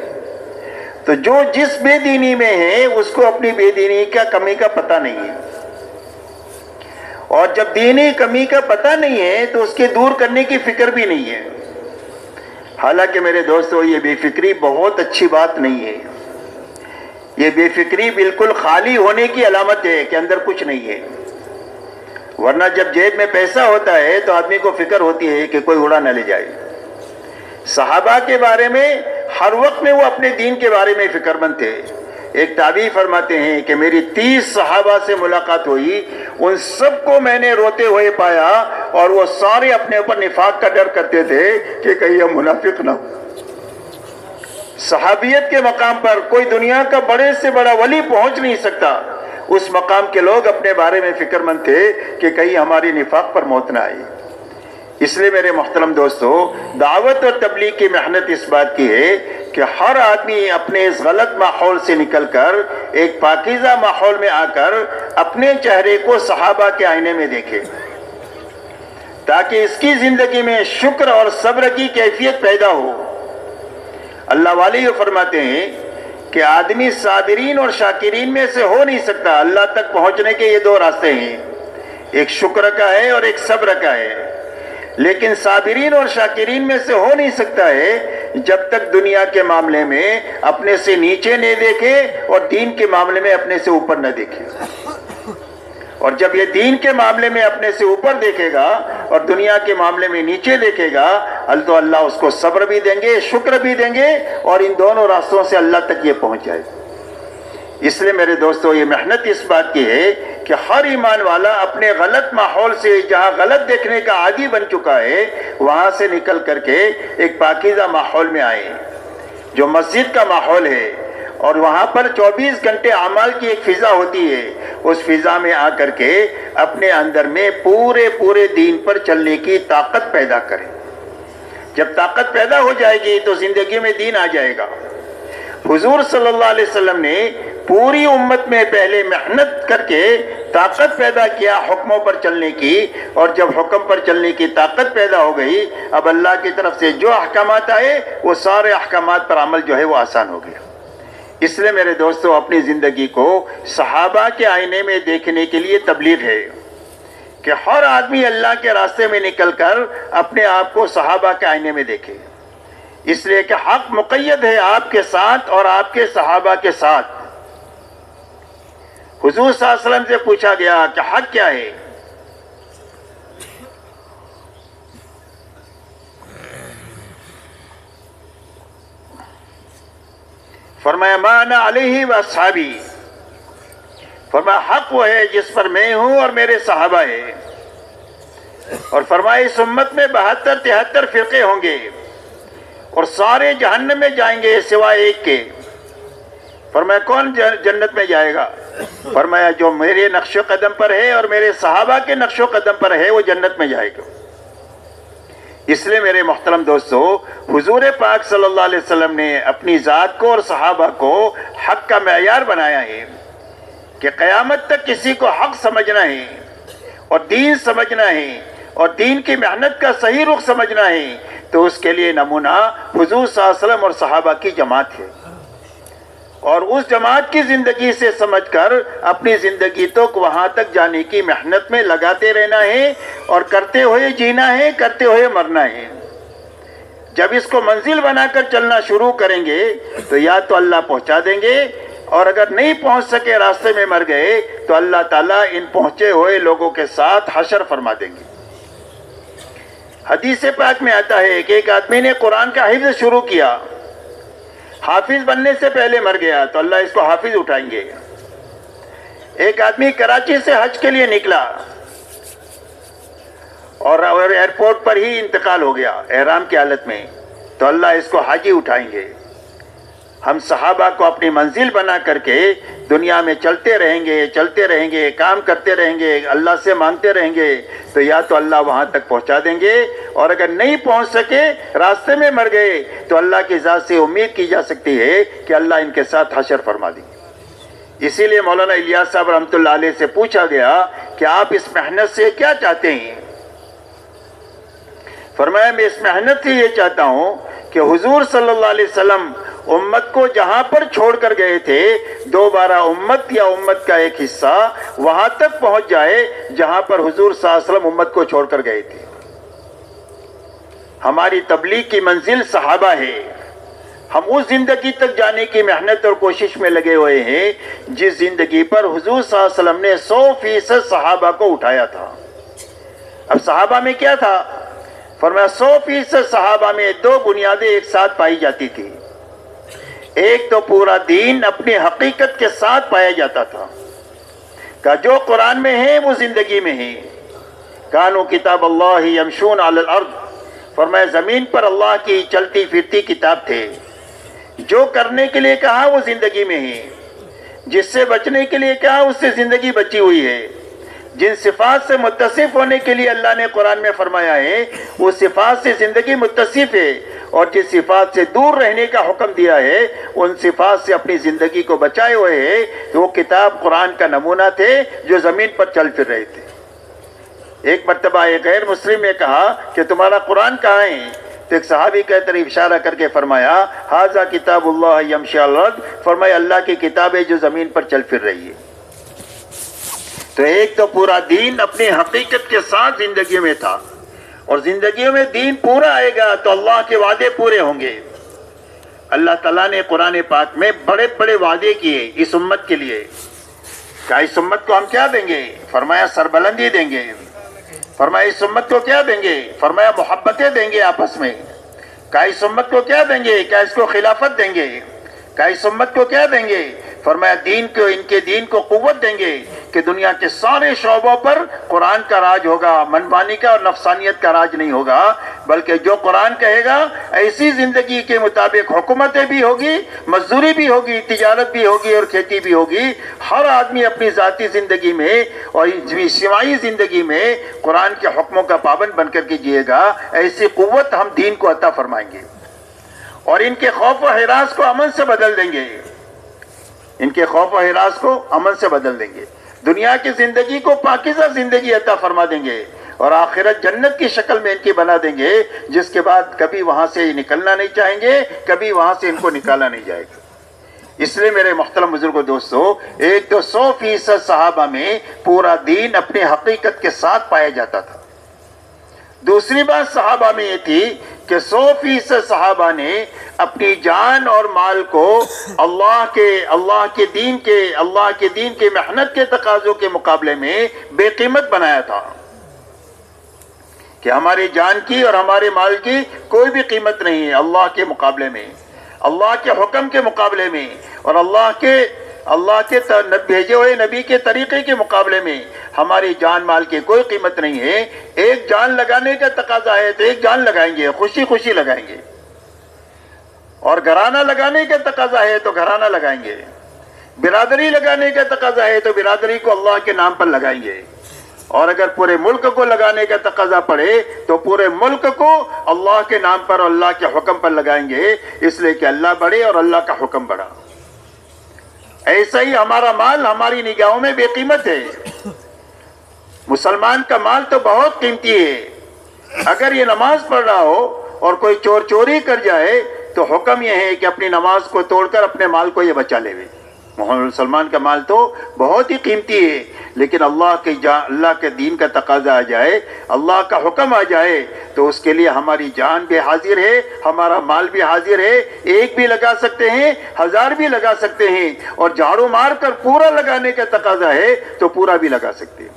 S1: تو جو جس بے دینی میں ہے اس کو اپنی بے دینی کا کمی کا پتہ نہیں ہے، اور جب دینی کمی کا پتہ نہیں ہے تو اس کے دور کرنے کی فکر بھی نہیں ہے۔ حالانکہ میرے دوستو یہ بے فکری بہت اچھی بات نہیں ہے، یہ بے فکری بالکل خالی ہونے کی علامت ہے کہ اندر کچھ نہیں ہے۔ ورنہ جب جیب میں پیسہ ہوتا ہے تو آدمی کو فکر ہوتی ہے کہ کوئی اڑا نہ لے جائے۔ صحابہ کے بارے میں ہر وقت میں وہ اپنے دین کے بارے میں فکر مند تھے۔ ایک تابعی فرماتے ہیں کہ میری 30 صحابہ سے ملاقات ہوئی، ان سب کو میں نے روتے ہوئے پایا اور وہ سارے اپنے اوپر نفاق کا ڈر کرتے تھے کہ کہیں ہم منافق نہ ہو۔ صحابیت کے مقام پر کوئی دنیا کا بڑے سے بڑا ولی پہنچ نہیں سکتا،
S2: اس مقام کے لوگ اپنے بارے میں فکر مند تھے کہ کہیں ہماری نفاق پر موت نہ آئی۔ اس لیے میرے محترم دوستو، دعوت اور تبلیغ کی محنت اس بات کی ہے کہ ہر آدمی اپنے اس غلط ماحول سے نکل کر ایک پاکیزہ ماحول میں آ کر اپنے چہرے کو صحابہ کے آئینے میں دیکھے، تاکہ اس کی زندگی میں شکر اور صبر کی کیفیت پیدا ہو۔ اللہ والے یہ فرماتے ہیں کہ آدمی صابرین اور شاکرین میں سے ہو نہیں سکتا۔ اللہ تک پہنچنے کے یہ دو راستے ہیں، ایک شکر کا ہے اور ایک صبر کا ہے، لیکن صابرین اور شاکرین میں سے ہو نہیں سکتا ہے جب تک دنیا کے معاملے میں اپنے سے نیچے نہیں دیکھے اور دین کے معاملے میں اپنے سے اوپر نہ دیکھے۔ اور جب یہ دین کے معاملے میں اپنے سے اوپر دیکھے گا اور دنیا کے معاملے میں نیچے دیکھے گا، تو اللہ اس کو صبر بھی دیں گے، شکر بھی دیں گے، اور ان دونوں راستوں سے اللہ تک یہ پہنچ جائے گا۔ اس لیے میرے دوستو، یہ محنت اس بات کی ہے کہ ہر ایمان والا اپنے غلط ماحول سے، جہاں غلط دیکھنے کا عادی بن چکا ہے، وہاں سے نکل کر کے ایک پاکیزہ ماحول میں آئے، جو مسجد کا ماحول ہے، اور وہاں پر 24 گھنٹے اعمال کی ایک فضا ہوتی ہے۔ اس فضا میں آ کر کے اپنے اندر میں پورے دین پر چلنے کی طاقت پیدا کریں۔ جب طاقت پیدا ہو جائے گی تو زندگی میں دین آ جائے گا۔ حضور صلی اللہ علیہ وسلم نے پوری امت میں پہلے محنت کر کے طاقت پیدا کیا حکموں پر چلنے کی، اور جب حکم پر چلنے کی طاقت پیدا ہو گئی، اب اللہ کی طرف سے جو احکامات آئے وہ سارے احکامات پر عمل جو ہے وہ آسان ہو گیا۔ اس لیے میرے دوستو، اپنی زندگی کو صحابہ کے آئینے میں دیکھنے کے لیے تبلیغ ہے کہ ہر آدمی اللہ کے راستے میں نکل کر اپنے آپ کو صحابہ کے آئینے میں دیکھے، اس لیے کہ حق مقید ہے آپ کے ساتھ اور آپ کے صحابہ کے ساتھ۔ حضور صلی اللہ علیہ وسلم سے پوچھا گیا کہ حق کیا ہے؟ فرمایا ما انا علیہ واصحابی، فرمایا حق وہ ہے جس پر میں ہوں اور میرے صحابہ ہیں، اور فرمایا اس امت میں 72-73 فرقے ہوں گے اور سارے جہنم میں جائیں گے سوائے ایک کے۔ فرمایا کون جنت میں جائے گا؟ فرمایا جو میرے نقش و قدم پر ہے اور میرے صحابہ کے نقش و قدم پر ہے وہ جنت میں جائے گا۔ اس لیے میرے محترم دوستو، حضور پاک صلی اللہ علیہ وسلم نے اپنی ذات کو اور صحابہ کو حق کا معیار بنایا ہے کہ قیامت تک کسی کو حق سمجھنا ہے اور دین سمجھنا ہے اور دین کی محنت کا صحیح رخ سمجھنا ہے، تو اس کے لیے نمونہ حضور صلی اللہ علیہ وسلم اور صحابہ کی جماعت ہے، اور اس جماعت کی زندگی سے سمجھ کر اپنی زندگی تو وہاں تک جانے کی محنت میں لگاتے رہنا ہے، اور کرتے ہوئے جینا ہے، کرتے ہوئے مرنا ہے۔ جب اس کو منزل بنا کر چلنا شروع کریں گے تو یا تو اللہ پہنچا دیں گے، اور اگر نہیں پہنچ سکے، راستے میں مر گئے، تو اللہ تعالیٰ ان پہنچے ہوئے لوگوں کے ساتھ حشر فرما دیں گے۔ حدیث پاک میں آتا ہے کہ ایک آدمی نے قرآن کا حفظ شروع کیا، حافظ بننے سے پہلے مر گیا، تو اللہ اس کو حافظ اٹھائیں گے۔ ایک آدمی کراچی سے حج کے لیے نکلا اور ایئرپورٹ پر ہی انتقال ہو گیا احرام کی حالت میں، تو اللہ اس کو حاجی اٹھائیں گے۔ ہم صحابہ کو اپنی منزل بنا کر کے دنیا میں چلتے رہیں گے، کام کرتے رہیں گے، اللہ سے مانگتے رہیں گے، تو یا تو اللہ وہاں تک پہنچا دیں گے، اور اگر نہیں پہنچ سکے، راستے میں مر گئے، تو اللہ کی ذات سے امید کی جا سکتی ہے کہ اللہ ان کے ساتھ حشر فرما دیں گے۔ اسی لیے مولانا الیاس صاحب رحمۃ اللہ علیہ سے پوچھا گیا کہ آپ اس محنت سے کیا چاہتے ہیں؟ فرمایا میں اس محنت سے یہ چاہتا ہوں کہ حضور صلی اللہ علیہ وسلم امت کو جہاں پر چھوڑ کر گئے تھے، دوبارہ امت یا امت کا ایک حصہ وہاں تک پہنچ جائے جہاں پر حضور صلی اللہ علیہ وسلم امت کو چھوڑ کر گئے تھے۔ ہماری تبلیغ کی منزل صحابہ ہے، ہم اس زندگی تک جانے کی محنت اور کوشش میں لگے ہوئے ہیں جس زندگی پر حضور صلی اللہ علیہ وسلم نے 100% صحابہ کو اٹھایا تھا۔ اب صحابہ میں کیا تھا؟ فرمایا 100% صحابہ میں دو بنیادیں ایک ساتھ پائی جاتی تھی۔ ایک تو پورا دین اپنی حقیقت کے ساتھ پایا جاتا تھا کہ جو قرآن میں ہے وہ زندگی میں ہے۔ کانوا کتاب اللہ یمشون علی الارض، فرمایا زمین پر اللہ کی چلتی پھرتی کتاب تھے، جو کرنے کے لیے کہا وہ زندگی میں ہے۔ جس سے بچنے کے لیے کہا اس سے زندگی بچی ہوئی ہے. جن صفات سے متصف ہونے کے لیے اللہ نے قرآن میں فرمایا ہے وہ صفات سے زندگی متصف ہے، اور جس صفات سے دور رہنے کا حکم دیا ہے ان صفات سے اپنی زندگی کو بچائے ہوئے ہے. وہ کتاب قرآن کا نمونہ تھے جو زمین پر چل پھر رہے تھے. ایک مرتبہ ایک غیر مسلم نے کہا کہ تمہارا قرآن کہاں ہے؟ تو ایک صحابی کی طرف اشارہ کر کے فرمایا ھذا کتاب اللہ یمشی علی الارض، فرمایا اللہ کی کتاب ہے جو زمین پر چل پھر رہی ہے. تو ایک تو پورا دین اپنی حقیقت کے ساتھ زندگی میں تھا، اور زندگیوں میں دین پورا آئے گا تو اللہ کے وعدے پورے ہوں گے. اللہ تعالیٰ نے قرآن پاک میں بڑے بڑے وعدے کیے اس امت کے لیے. کہا اس امت کو ہم کیا دیں گے؟ فرمایا سربلندی دیں گے. فرمایا اس امت کو کیا دیں گے؟ فرمایا محبتیں دیں گے آپس میں. کہا اس امت کو کیا دیں گے؟ کیا اس کو خلافت دیں گے؟ کہا اس امت کو کیا دیں گے؟ فرمایا دین کو، ان کے دین کو قوت دیں گے کہ دنیا کے سارے شعبوں پر قرآن کا راج ہوگا، منمانی کا اور نفسانیت کا راج نہیں ہوگا، بلکہ جو قرآن کہے گا ایسی زندگی کے مطابق حکومتیں بھی ہوگی، مزدوری بھی ہوگی، تجارت بھی ہوگی اور کھیتی بھی ہوگی. ہر آدمی اپنی ذاتی زندگی میں اور اجتماعی زندگی میں قرآن کے حکموں کا پابند بن کر کے جیے گا. ایسی قوت ہم دین کو عطا فرمائیں گے، اور ان کے خوف و ہراس کو امن سے بدل دیں گے. ان کے خوف و ہراس کو امن سے بدل دیں گے. دنیا کی زندگی کو پاکیزہ زندگی عطا فرما دیں گے، اور آخرت جنت کی شکل میں ان کی بنا دیں گے، جس کے بعد کبھی وہاں سے نکلنا نہیں چاہیں گے، کبھی وہاں سے ان کو نکالا نہیں جائے گا. اس لیے میرے محترم بزرگوں دوستو، ایک تو 100% صحابہ میں پورا دین اپنی حقیقت کے ساتھ پایا جاتا تھا. دوسری بات صحابہ میں یہ تھی کہ 100% صحابہ نے اپنی جان اور مال کو اللہ کے دین کے محنت کے تقاضوں کے مقابلے میں بے قیمت بنایا تھا، کہ ہماری جان کی اور ہمارے مال کی کوئی بھی قیمت نہیں ہے اللہ کے مقابلے میں، اللہ کے حکم کے مقابلے میں، اور اللہ کے بھیجے ہوئے نبی کے طریقے کے مقابلے میں ہماری جان مال کی کوئی قیمت نہیں ہے. ایک جان لگانے کا تقاضا ہے تو ایک جان لگائیں گے، خوشی خوشی لگائیں گے، اور گھرانہ لگانے کا تقاضا ہے تو گھرانہ لگائیں گے، برادری لگانے کا تقاضا ہے تو برادری کو اللہ کے نام پر لگائیں گے، اور اگر پورے ملک کو لگانے کا تقاضا پڑے تو پورے ملک کو اللہ کے نام پر اور اللہ کے حکم پر لگائیں گے، اس لیے کہ اللہ بڑے اور اللہ کا حکم بڑا. ایسا ہی ہمارا مال ہماری نگاہوں میں بے قیمت ہے. مسلمان کا مال تو بہت قیمتی ہے. اگر یہ نماز پڑھ رہا ہو اور کوئی چوری کر جائے تو حکم یہ ہے کہ اپنی نماز کو توڑ کر اپنے مال کو یہ بچا لے. مسلمان کا مال تو بہت ہی قیمتی ہے، لیکن اللہ کے دین کا تقاضا آ جائے، اللہ کا حکم آ جائے تو اس کے لیے ہماری جان بھی حاضر ہے، ہمارا مال بھی حاضر ہے. ایک بھی لگا سکتے ہیں، 1000 بھی لگا سکتے ہیں، اور جھاڑو مار کر پورا لگانے کا تقاضا ہے تو پورا بھی لگا سکتے ہیں.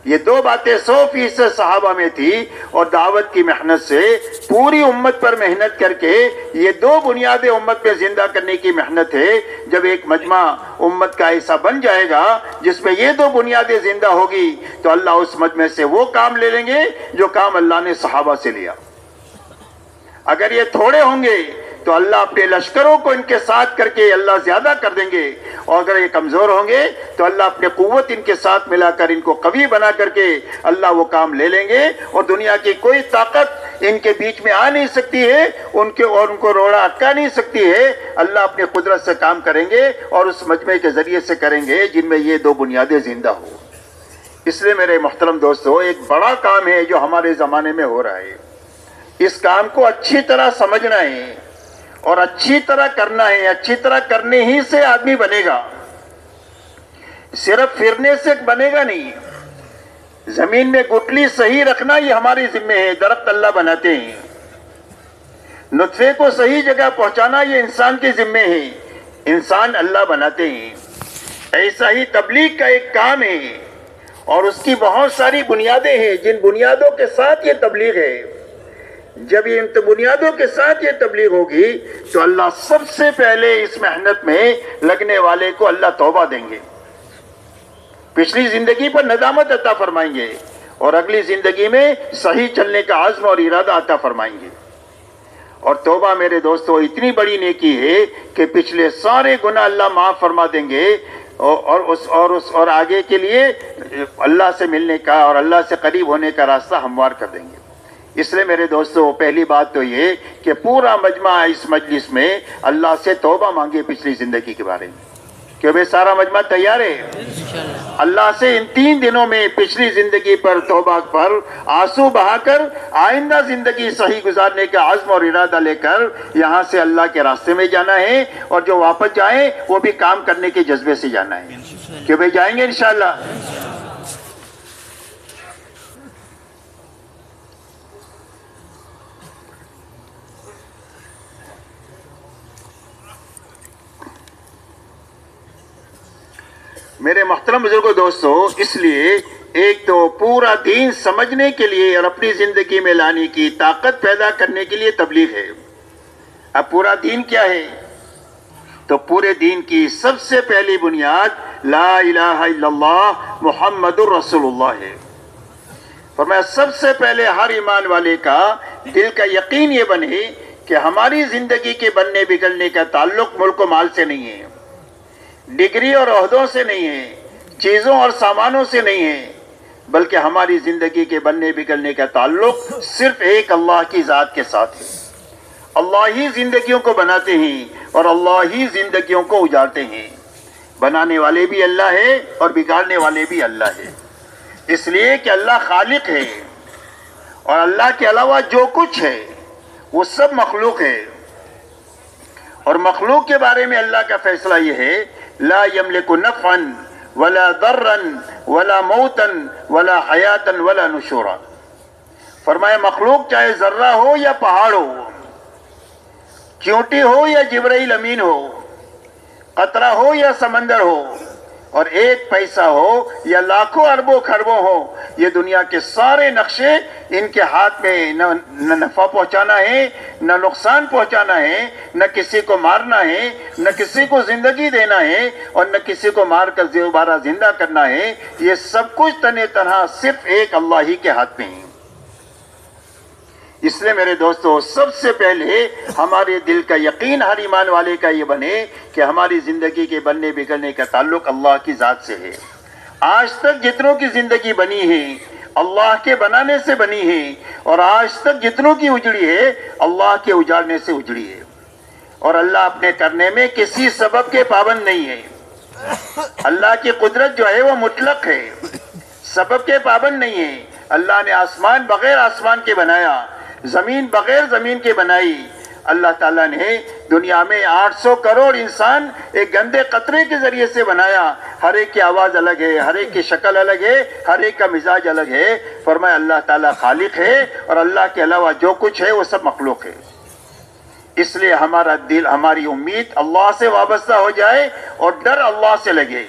S2: یہ دو باتیں 100% صحابہ میں تھی، اور دعوت کی محنت سے پوری امت پر محنت کر کے یہ دو بنیادیں امت پہ زندہ کرنے کی محنت ہے. جب ایک مجمع امت کا ایسا بن جائے گا جس میں یہ دو بنیادیں زندہ ہوگی تو اللہ اس مجمع سے وہ کام لے لیں گے جو کام اللہ نے صحابہ سے لیا. اگر یہ تھوڑے ہوں گے تو اللہ اپنے لشکروں کو ان کے ساتھ کر کے اللہ زیادہ کر دیں گے، اور اگر یہ کمزور ہوں گے تو اللہ اپنے قوت ان کے ساتھ ملا کر ان کو قوی بنا کر کے اللہ وہ کام لے لیں گے، اور دنیا کی کوئی طاقت ان کے بیچ میں آ نہیں سکتی ہے، ان کو روڑا اٹکا نہیں سکتی ہے. اللہ اپنے قدرت سے کام کریں گے اور اس مجمع کے ذریعے سے کریں گے جن میں یہ دو بنیادیں زندہ ہوں. اس لیے میرے محترم دوستو، ایک بڑا کام ہے جو ہمارے زمانے میں ہو رہا ہے. اس کام کو اچھی طرح سمجھنا ہے اور اچھی طرح کرنا ہے. اچھی طرح کرنے ہی سے آدمی بنے گا، صرف پھرنے سے بنے گا نہیں. زمین میں گٹلی صحیح رکھنا یہ ہماری ذمہ ہے. درخت اللہ بناتے ہیں، نطفے کو صحیح جگہ پہنچانا یہ انسان کے ذمہ ہے. انسان اللہ بناتے ہیں. ایسا ہی تبلیغ کا ایک کام ہے، اور اس کی بہت ساری بنیادیں ہیں جن بنیادوں کے ساتھ یہ تبلیغ ہے. جب یہ ان بنیادوں کے ساتھ یہ تبلیغ ہوگی تو اللہ سب سے پہلے اس محنت میں لگنے والے کو اللہ توبہ دیں گے، پچھلی زندگی پر ندامت عطا فرمائیں گے، اور اگلی زندگی میں صحیح چلنے کا عزم اور ارادہ عطا فرمائیں گے. اور توبہ میرے دوستو اتنی بڑی نیکی ہے کہ پچھلے سارے گناہ اللہ معاف فرما دیں گے اور آگے کے لیے اللہ سے ملنے کا اور اللہ سے قریب ہونے کا راستہ ہموار کر دیں گے۔ اس لیے میرے دوستو پہلی بات تو یہ کہ پورا مجمع اس مجلس میں اللہ سے توبہ مانگے پچھلی زندگی کے بارے میں، کہ بھئی سارا مجمع تیار ہے اللہ سے ان 3 دنوں میں پچھلی زندگی پر توبہ پر آنسو بہا کر آئندہ زندگی صحیح گزارنے کا عزم اور ارادہ لے کر یہاں سے اللہ کے راستے میں جانا ہے، اور جو واپس جائیں وہ بھی کام کرنے کے جذبے سے جانا ہے کہ بھئی جائیں گے انشاءاللہ۔ میرے محترم بزرگوں دوستو، اس لیے ایک تو پورا دین سمجھنے کے لیے اور اپنی زندگی میں لانے کی طاقت پیدا کرنے کے لیے تبلیغ ہے۔ اب پورا دین کیا ہے؟ تو پورے دین کی سب سے پہلی بنیاد لا الہ الا اللہ محمد الرسول اللہ ہے۔ فرمایا سب سے پہلے ہر ایمان والے کا دل کا یقین یہ بنے کہ ہماری زندگی کے بننے بگڑنے کا تعلق ملک و مال سے نہیں ہے، ڈگری اور عہدوں سے نہیں ہے، چیزوں اور سامانوں سے نہیں ہے، بلکہ ہماری زندگی کے بننے بگڑنے کا تعلق صرف ایک اللہ کی ذات کے ساتھ ہے۔ اللہ ہی زندگیوں کو بناتے ہیں اور اللہ ہی زندگیوں کو اجارتے ہیں۔ بنانے والے بھی اللہ ہے اور بگاڑنے والے بھی اللہ ہے، اس لیے کہ اللہ خالق ہے، اور اللہ کے علاوہ جو کچھ ہے وہ سب مخلوق ہے، اور مخلوق کے بارے میں اللہ کا فیصلہ یہ ہے لا یملک نفعا ولا ضرا ولا موتا ولا حیاتا ولا نشورا۔ فرمایا مخلوق چاہے ذرہ ہو یا پہاڑ ہو، چیونٹی ہو یا جبرائیل امین ہو، قطرہ ہو یا سمندر ہو، اور ایک پیسہ ہو یا لاکھوں اربوں خربوں ہو، یہ دنیا کے سارے نقشے ان کے ہاتھ میں نہ نفع پہنچانا ہے، نہ نقصان پہنچانا ہے، نہ کسی کو مارنا ہے، نہ کسی کو زندگی دینا ہے، اور نہ کسی کو مار کر دوبارہ زندہ کرنا ہے۔ یہ سب کچھ تنے تنہا صرف ایک اللہ ہی کے ہاتھ میں ہے۔ اس لیے میرے دوستو سب سے پہلے ہمارے دل کا یقین ہر ایمان والے کا یہ بنے کہ ہماری زندگی کے بننے بگڑنے کا تعلق اللہ کی ذات سے ہے۔ آج تک جتنوں کی زندگی بنی ہے اللہ کے بنانے سے بنی ہے، اور آج تک جتنوں کی اجڑی ہے اللہ کے اجاڑنے سے اجڑی ہے، اور اللہ اپنے کرنے میں کسی سبب کے پابند نہیں ہے۔ اللہ کی قدرت جو ہے وہ مطلق ہے، سبب کے پابند نہیں ہے۔ اللہ نے آسمان بغیر آسمان کے بنایا، زمین بغیر زمین کے بنائی۔ اللہ تعالیٰ نے دنیا میں 800 کروڑ انسان ایک گندے قطرے کے ذریعے سے بنایا، ہر ایک کی آواز الگ ہے، ہر ایک کی شکل الگ ہے، ہر ایک کا مزاج الگ ہے۔ فرمایا اللہ تعالیٰ خالق ہے، اور اللہ کے علاوہ جو کچھ ہے وہ سب مخلوق ہے۔ اس لیے ہمارا دل، ہماری امید اللہ سے وابستہ ہو جائے، اور ڈر اللہ سے لگے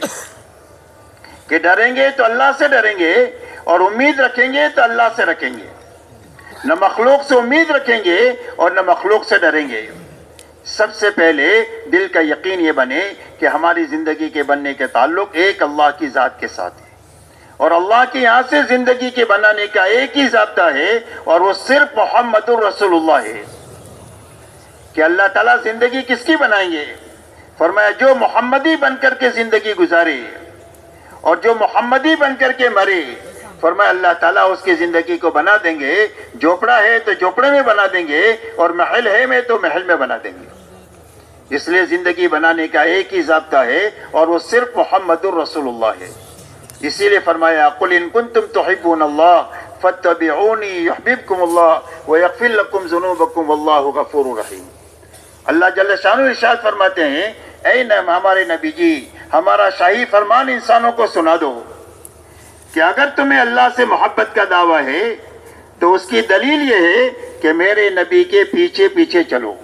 S2: کہ ڈریں گے تو اللہ سے ڈریں گے، اور امید رکھیں گے تو اللہ سے رکھیں گے، نہ مخلوق سے امید رکھیں گے اور نہ مخلوق سے ڈریں گے۔ سب سے پہلے دل کا یقین یہ بنے کہ ہماری زندگی کے بننے کے تعلق ایک اللہ کی ذات کے ساتھ ہے، اور اللہ کے یہاں سے زندگی کے بنانے کا ایک ہی ضابطہ ہے، اور وہ صرف محمد الرسول اللہ ہے۔ کہ اللہ تعالیٰ زندگی کس کی بنائیں گے؟ فرمایا جو محمدی بن کر کے زندگی گزارے اور جو محمدی بن کر کے مرے، فرمایا اللہ تعالیٰ اس کی زندگی کو بنا دیں گے، جھوپڑا ہے تو جھوپڑے میں بنا دیں گے، اور محل ہے میں تو محل میں بنا دیں گے۔ اس لیے زندگی بنانے کا ایک ہی ضابطہ ہے، اور وہ صرف محمد الرسول اللہ ہے۔ اسی لیے فرمایا قل ان کنتم تحبون اللہ فاتبعونی یحببکم اللہ ویغفر لکم ذنوبکم واللہ غفور رحیم۔ اللہ جل شانہ ارشاد فرماتے ہیں اے ہمارے نبی جی، ہمارا شاہی فرمان انسانوں کو سنا دو کہ اگر تمہیں اللہ سے محبت کا دعویٰ ہے تو اس کی دلیل یہ ہے کہ میرے نبی کے پیچھے پیچھے چلو،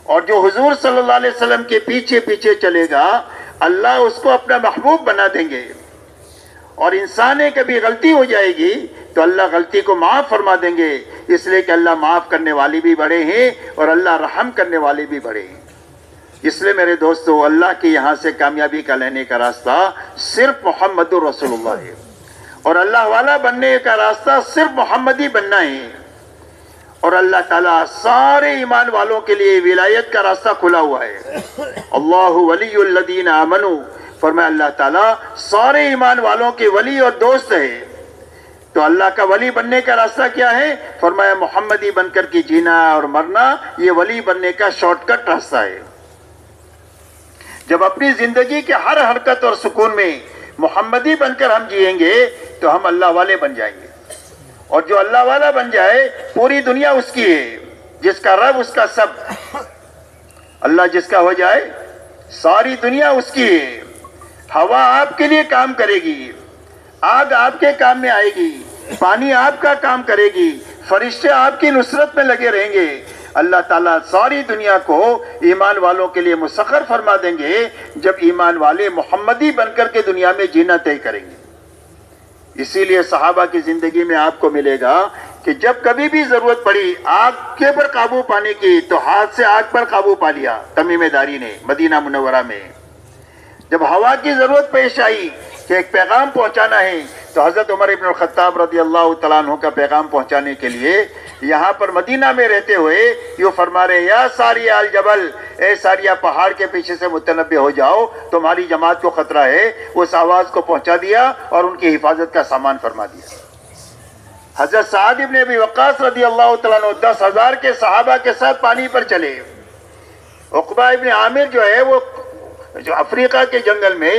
S2: اور جو حضور صلی اللہ علیہ وسلم کے پیچھے پیچھے چلے گا اللہ اس کو اپنا محبوب بنا دیں گے، اور انسان کبھی غلطی ہو جائے گی تو اللہ غلطی کو معاف فرما دیں گے، اس لیے کہ اللہ معاف کرنے والے بھی بڑے ہیں اور اللہ رحم کرنے والے بھی بڑے ہیں۔ اس لیے میرے دوستو اللہ کے یہاں سے کامیابی کا لینے کا راستہ صرف محمد الرسول اللہ ہے، اور اللہ والا بننے کا راستہ صرف محمدی بننا ہے،
S1: اور اللہ تعالیٰ سارے ایمان والوں کے لیے ولایت کا راستہ کھلا ہوا ہے. اللہ ولی الذین آمنوا، فرمایا اللہ تعالیٰ سارے ایمان والوں کے ولی اور دوست ہے. تو اللہ کا ولی بننے کا راستہ کیا ہے؟ فرمایا محمدی بن کر کے جینا اور مرنا یہ ولی بننے کا شارٹ کٹ راستہ ہے. جب اپنی زندگی کے ہر حرکت اور سکون میں محمدی بن کر ہم جئیں گے تو ہم اللہ والے بن جائیں گے. اور جو اللہ والا بن جائے پوری دنیا اس کی ہے. جس کا رب اس کا سب. اللہ جس کا ہو جائے ساری دنیا اس کی ہے. ہوا آپ کے لیے کام کرے گی، آگ آپ کے کام میں آئے گی، پانی آپ کا کام کرے گی، فرشتے آپ کی نصرت میں لگے رہیں گے. اللہ تعالیٰ ساری دنیا کو ایمان والوں کے لیے مسخر فرما دیں گے جب ایمان والے محمدی بن کر کے دنیا میں جینا طے کریں گے. اسی لیے صحابہ کی زندگی میں آپ کو ملے گا کہ جب کبھی بھی ضرورت پڑی آگ کے پر قابو پانے کی تو ہاتھ سے آگ پر قابو پا لیا تمیم داری نے مدینہ منورہ میں. جب ہوا کی ضرورت پیش آئی کہ ایک پیغام پہنچانا ہے تو حضرت عمر ابن الخطاب رضی اللہ تعالیٰ عنہ کا پیغام پہنچانے کے لیے یہاں پر مدینہ میں رہتے ہوئے یوں فرما رہے یا ساریہ الجبل، اے ساریہ پہاڑ کے پیچھے سے متنبع ہو جاؤ، تمہاری جماعت کو خطرہ ہے. اس آواز کو پہنچا دیا اور ان کی حفاظت کا سامان فرما دیا. حضرت سعد ابن ابی وقاص رضی اللہ تعالیٰ عنہ 10,000 کے صحابہ کے ساتھ پانی پر چلے. عقبہ ابن عامر جو ہے وہ جو افریقہ کے جنگل میں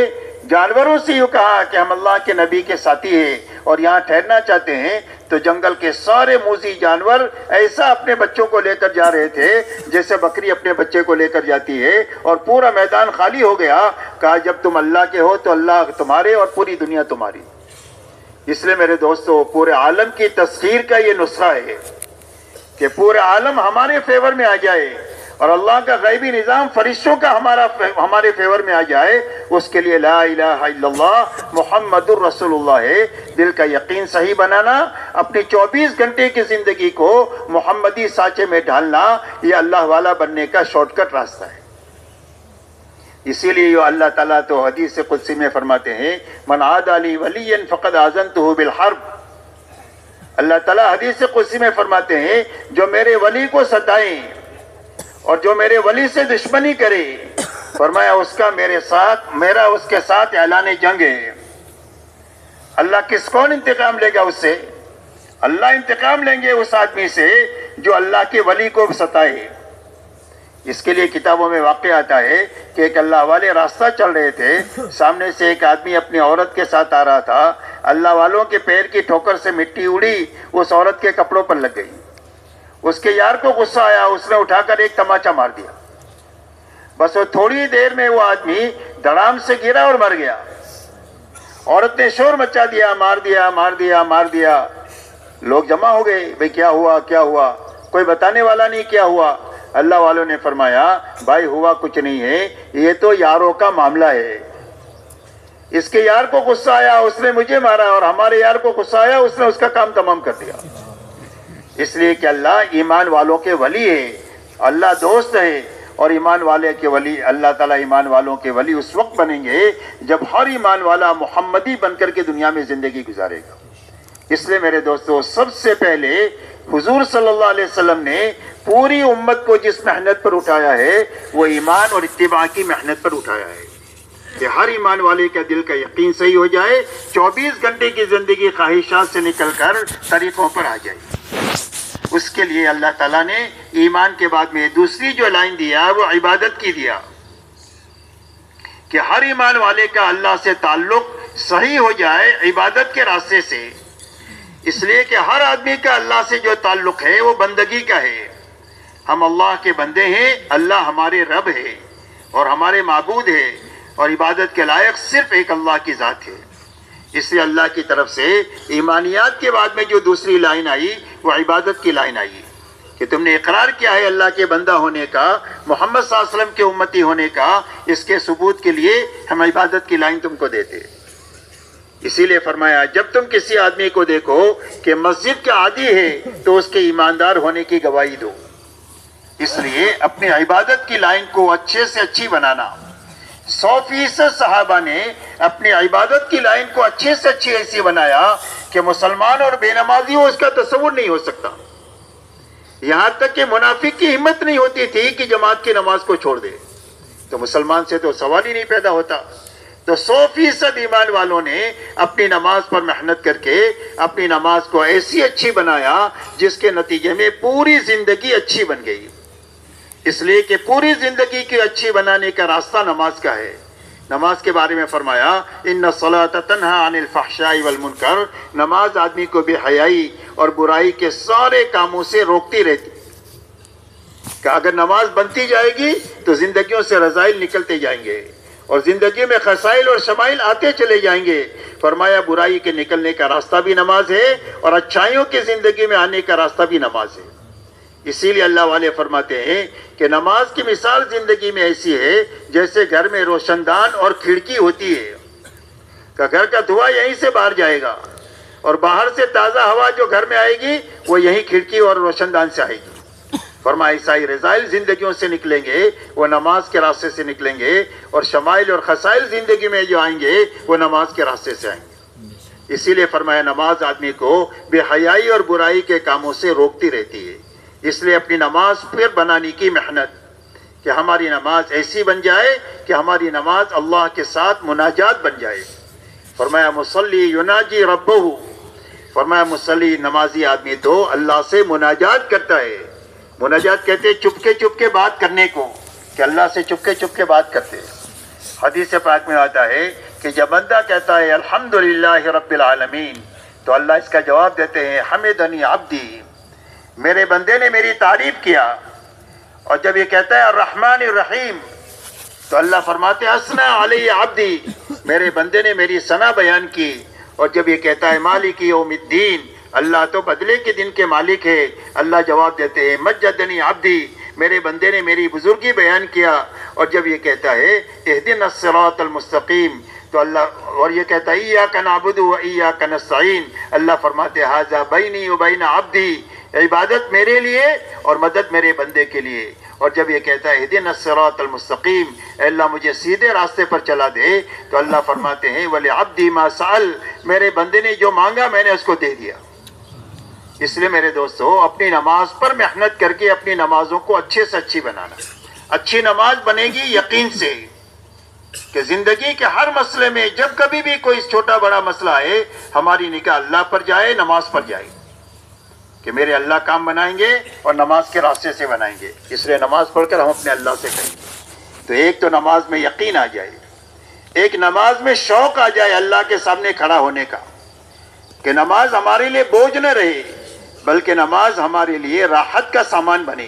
S1: جانوروں سے یوں کہا کہ ہم اللہ کے نبی کے ساتھی ہیں اور یہاں ٹھہرنا چاہتے ہیں. تو جنگل کے سارے موذی جانور ایسا اپنے بچوں کو لے کر جا رہے تھے جیسے بکری اپنے بچے کو لے کر جاتی ہے، اور پورا میدان خالی ہو گیا. کہا جب تم اللہ کے ہو تو اللہ تمہارے اور پوری دنیا تمہاری. اس لیے میرے دوستو پورے عالم کی تسخیر کا یہ نسخہ ہے کہ پورے عالم ہمارے فیور میں آ جائے اور اللہ کا غیبی نظام فرشتوں کا ہمارے فیور میں آ جائے. اس کے لیے لا الہ الا اللہ محمد الرسول اللہ ہے. دل کا یقین صحیح بنانا، اپنی 24 گھنٹے کی زندگی کو محمدی سانچے میں ڈھالنا، یہ اللہ والا بننے کا شارٹ کٹ راستہ ہے. اسی لیے یہ اللہ تعالیٰ تو حدیث قدسی میں فرماتے ہیں من عادى لي وليا فقد آذنته بالحرب. اللہ تعالیٰ حدیث قدسی میں فرماتے ہیں جو میرے ولی کو ستائیں اور جو میرے ولی سے دشمنی کرے، فرمایا اس کا میرا اس کے ساتھ اعلان جنگ ہے. اللہ کون انتقام لے گا اس سے؟ اللہ انتقام لیں گے اس آدمی سے جو اللہ کے ولی کو ستائے. اس کے لیے کتابوں میں واقع آتا ہے کہ ایک اللہ والے راستہ چل رہے تھے، سامنے سے ایک آدمی اپنی عورت کے ساتھ آ رہا تھا. اللہ والوں کے پیر کی ٹھوکر سے مٹی اڑی، اس عورت کے کپڑوں پر لگ گئی. اس کے یار کو غصہ آیا، اس نے اٹھا کر ایک تماچا مار دیا. بس وہ تھوڑی دیر میں وہ آدمی دھڑام سے گرا اور مر گیا. عورت نے شور مچا دیا، مار دیا مار دیا مار دیا. لوگ جمع ہو گئے، بھئی کیا ہوا کیا ہوا؟ کوئی بتانے والا نہیں کیا ہوا. اللہ والوں نے فرمایا بھائی ہوا کچھ نہیں ہے، یہ تو یاروں کا معاملہ ہے. اس کے یار کو غصہ آیا، اس نے مجھے مارا، اور ہمارے یار کو غصہ آیا، اس نے اس کا کام تمام کر دیا. اس لیے کہ اللہ ایمان والوں کے ولی ہے، اللہ دوست ہے. اور ایمان والے کے ولی، اللہ تعالیٰ ایمان والوں کے ولی اس وقت بنیں گے جب ہر ایمان والا محمدی بن کر کے دنیا میں زندگی گزارے گا. اس لیے میرے دوستو سب سے پہلے حضور صلی اللہ علیہ وسلم نے پوری امت کو جس محنت پر اٹھایا ہے وہ ایمان اور اتباع کی محنت پر اٹھایا ہے کہ ہر ایمان والے کا دل کا یقین صحیح ہو جائے، 24 گھنٹے کی زندگی خواہشات سے نکل کر طریقوں پر آ جائے. اس کے لیے اللہ تعالیٰ نے ایمان کے بعد میں دوسری جو لائن دیا وہ عبادت کی دیا کہ ہر ایمان والے کا اللہ سے تعلق صحیح ہو جائے عبادت کے راستے سے. اس لیے کہ ہر آدمی کا اللہ سے جو تعلق ہے وہ بندگی کا ہے. ہم اللہ کے بندے ہیں، اللہ ہمارے رب ہے اور ہمارے معبود ہے، اور عبادت کے لائق صرف ایک اللہ کی ذات ہے. اس لیے اللہ کی طرف سے ایمانیات کے بعد میں جو دوسری لائن آئی وہ عبادت کی لائن آئی کہ تم نے اقرار کیا ہے اللہ کے بندہ ہونے کا، محمد صلی اللہ علیہ وسلم کے امتی ہونے کا. اس کے ثبوت کے لیے ہم عبادت کی لائن تم کو دیتے. اسی لیے فرمایا جب تم کسی آدمی کو دیکھو کہ مسجد کا عادی ہے تو اس کے ایماندار ہونے کی گواہی دو. اس لیے اپنی عبادت کی لائن کو اچھے سے اچھی بنانا. 100% صحابہ نے اپنی عبادت کی لائن کو اچھے سے اچھی ایسی بنایا کہ مسلمان اور بے نمازی ہو اس کا تصور نہیں ہو سکتا.
S2: یہاں تک کہ منافق کی ہمت نہیں ہوتی تھی کہ جماعت کی نماز کو چھوڑ دے، تو مسلمان سے تو سوال ہی نہیں پیدا ہوتا۔ تو 100% ایمان والوں نے اپنی نماز پر محنت کر کے اپنی نماز کو ایسی اچھی بنایا جس کے نتیجے میں پوری زندگی اچھی بن گئی۔ اس لیے کہ پوری زندگی کی اچھی بنانے کا راستہ نماز کا ہے۔ نماز کے بارے میں فرمایا ان الصلاۃ تنہی عن الفحشاء والمنکر، نماز آدمی کو بے حیائی اور برائی کے سارے کاموں سے روکتی رہتی، کہ اگر نماز بنتی جائے گی تو زندگیوں سے رذائل نکلتے جائیں گے اور زندگی میں خسائل اور شمائل آتے چلے جائیں گے۔ فرمایا برائی کے نکلنے کا راستہ بھی نماز ہے اور اچھائیوں کی زندگی میں آنے کا راستہ بھی نماز ہے۔ اسی لیے اللہ والے فرماتے ہیں کہ نماز کی مثال زندگی میں ایسی ہے جیسے گھر میں روشن دان اور کھڑکی ہوتی ہے، کہ گھر کا دھواں یہیں سے باہر جائے گا اور باہر سے تازہ ہوا جو گھر میں آئے گی وہ یہیں کھڑکی اور روشن دان سے آئے گی۔ فرمایا عیسائی رضائل زندگیوں سے نکلیں گے وہ نماز کے راستے سے نکلیں گے، اور شمائل اور خسائل زندگی میں جو آئیں گے وہ نماز کے راستے سے آئیں گے۔ اسی لیے فرمایا نماز آدمی کو بے حیائی اور برائی کے کاموں سے روکتی رہتی ہے۔ اس لیے اپنی نماز پھر بنانے کی محنت، کہ ہماری نماز ایسی بن جائے کہ ہماری نماز اللہ کے ساتھ مناجات بن جائے۔ فرمایا مصلی یناجی ربہ، فرمایا مصلی نمازی آدمی تو اللہ سے مناجات کرتا ہے۔ مناجات کہتے ہیں چپ کے بات کرنے کو، کہ اللہ سے چپ کے بات کرتے ہیں۔ حدیث پاک میں آتا ہے کہ جب بندہ کہتا ہے الحمدللہ رب العالمین، تو اللہ اس کا جواب دیتے ہیں حمدنی عبدی، میرے بندے نے میری تعریف کیا۔ اور جب یہ کہتا ہے الرحمن الرحیم، تو اللہ فرماتے ہیں اثنا علی عبدی، میرے بندے نے میری ثنا بیان کی۔ اور جب یہ کہتا ہے مالک یوم الدین، اللہ تو بدلے کے دن کے مالک ہے، اللہ جواب دیتے ہیں مجدنی عبدی، میرے بندے نے میری بزرگی بیان کیا۔ اور جب یہ کہتا ہے اہدنا الصراط المستقیم، تو اللہ اور یہ کہتا ہے ایاک نعبد و ایاک نستعین، اللہ فرماتے ہیں ھذا بینی و بین عبدی، عبادت میرے لیے اور مدد میرے بندے کے لیے۔ اور جب یہ کہتا ہے اہدنا الصراط المستقیم، اے اللہ مجھے سیدھے راستے پر چلا دے، تو اللہ فرماتے ہیں وَلِعَبْدِي مَا سَأَلَ، میرے بندے نے جو مانگا میں نے اس کو دے دیا۔ اس لیے میرے دوستو اپنی نماز پر محنت کر کے اپنی نمازوں کو اچھے سے اچھی بنانا۔ اچھی نماز بنے گی یقین سے، کہ زندگی کے ہر مسئلے میں جب کبھی بھی کوئی چھوٹا بڑا مسئلہ آئے ہماری نگاہ اللہ پر جائے، نماز پر جائے، کہ میرے اللہ کام بنائیں گے اور نماز کے راستے سے بنائیں گے۔ اس لیے نماز پڑھ کر ہم اپنے اللہ سے کریں گے۔ تو ایک تو نماز میں یقین آ جائے، ایک نماز میں شوق آ جائے اللہ کے سامنے کھڑا ہونے کا، کہ نماز ہمارے لیے بوجھ نہ رہے بلکہ نماز ہمارے لیے راحت کا سامان بنے۔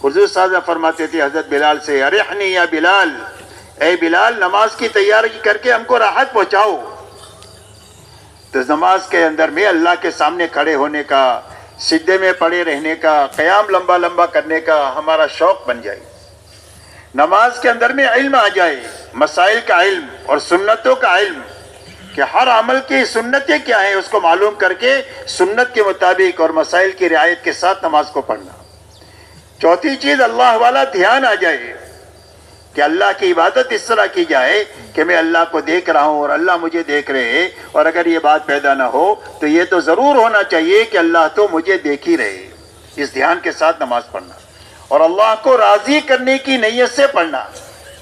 S2: حضور صلی اللہ علیہ وسلم فرماتے تھے حضرت بلال سے ارحنی یا بلال، اے بلال نماز کی تیاری کر کے ہم کو راحت پہنچاؤ۔ تو نماز کے اندر میں اللہ کے سامنے کھڑے ہونے کا، سجدے میں پڑے رہنے کا، قیام لمبا لمبا کرنے کا ہمارا شوق بن جائے۔ نماز کے اندر میں علم آ جائے، مسائل کا علم اور سنتوں کا علم، کہ ہر عمل کی سنتیں کیا ہیں اس کو معلوم کر کے سنت کے مطابق اور مسائل کی رعایت کے ساتھ نماز کو پڑھنا۔ چوتھی چیز اللہ والا دھیان آ جائے، کہ اللہ کی عبادت اس طرح کی جائے کہ میں اللہ کو دیکھ رہا ہوں اور اللہ مجھے دیکھ رہے ہیں، اور اگر یہ بات پیدا نہ ہو تو یہ تو ضرور ہونا چاہیے کہ اللہ تو مجھے دیکھ ہی رہے۔ اس دھیان کے ساتھ نماز پڑھنا اور اللہ کو راضی کرنے کی نیت سے پڑھنا۔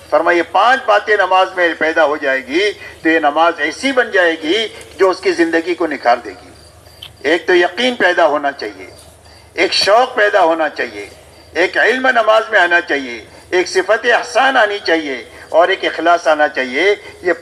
S2: فرمایا یہ 5 باتیں نماز میں پیدا ہو جائے گی تو یہ نماز ایسی بن جائے گی جو اس کی زندگی کو نکھار دے گی۔ ایک تو یقین پیدا ہونا چاہیے، ایک شوق پیدا ہونا چاہیے، ایک علم نماز میں آنا چاہیے، ایک صفت احسان آنی چاہیے اور ایک اخلاص آنا چاہیے۔ یہ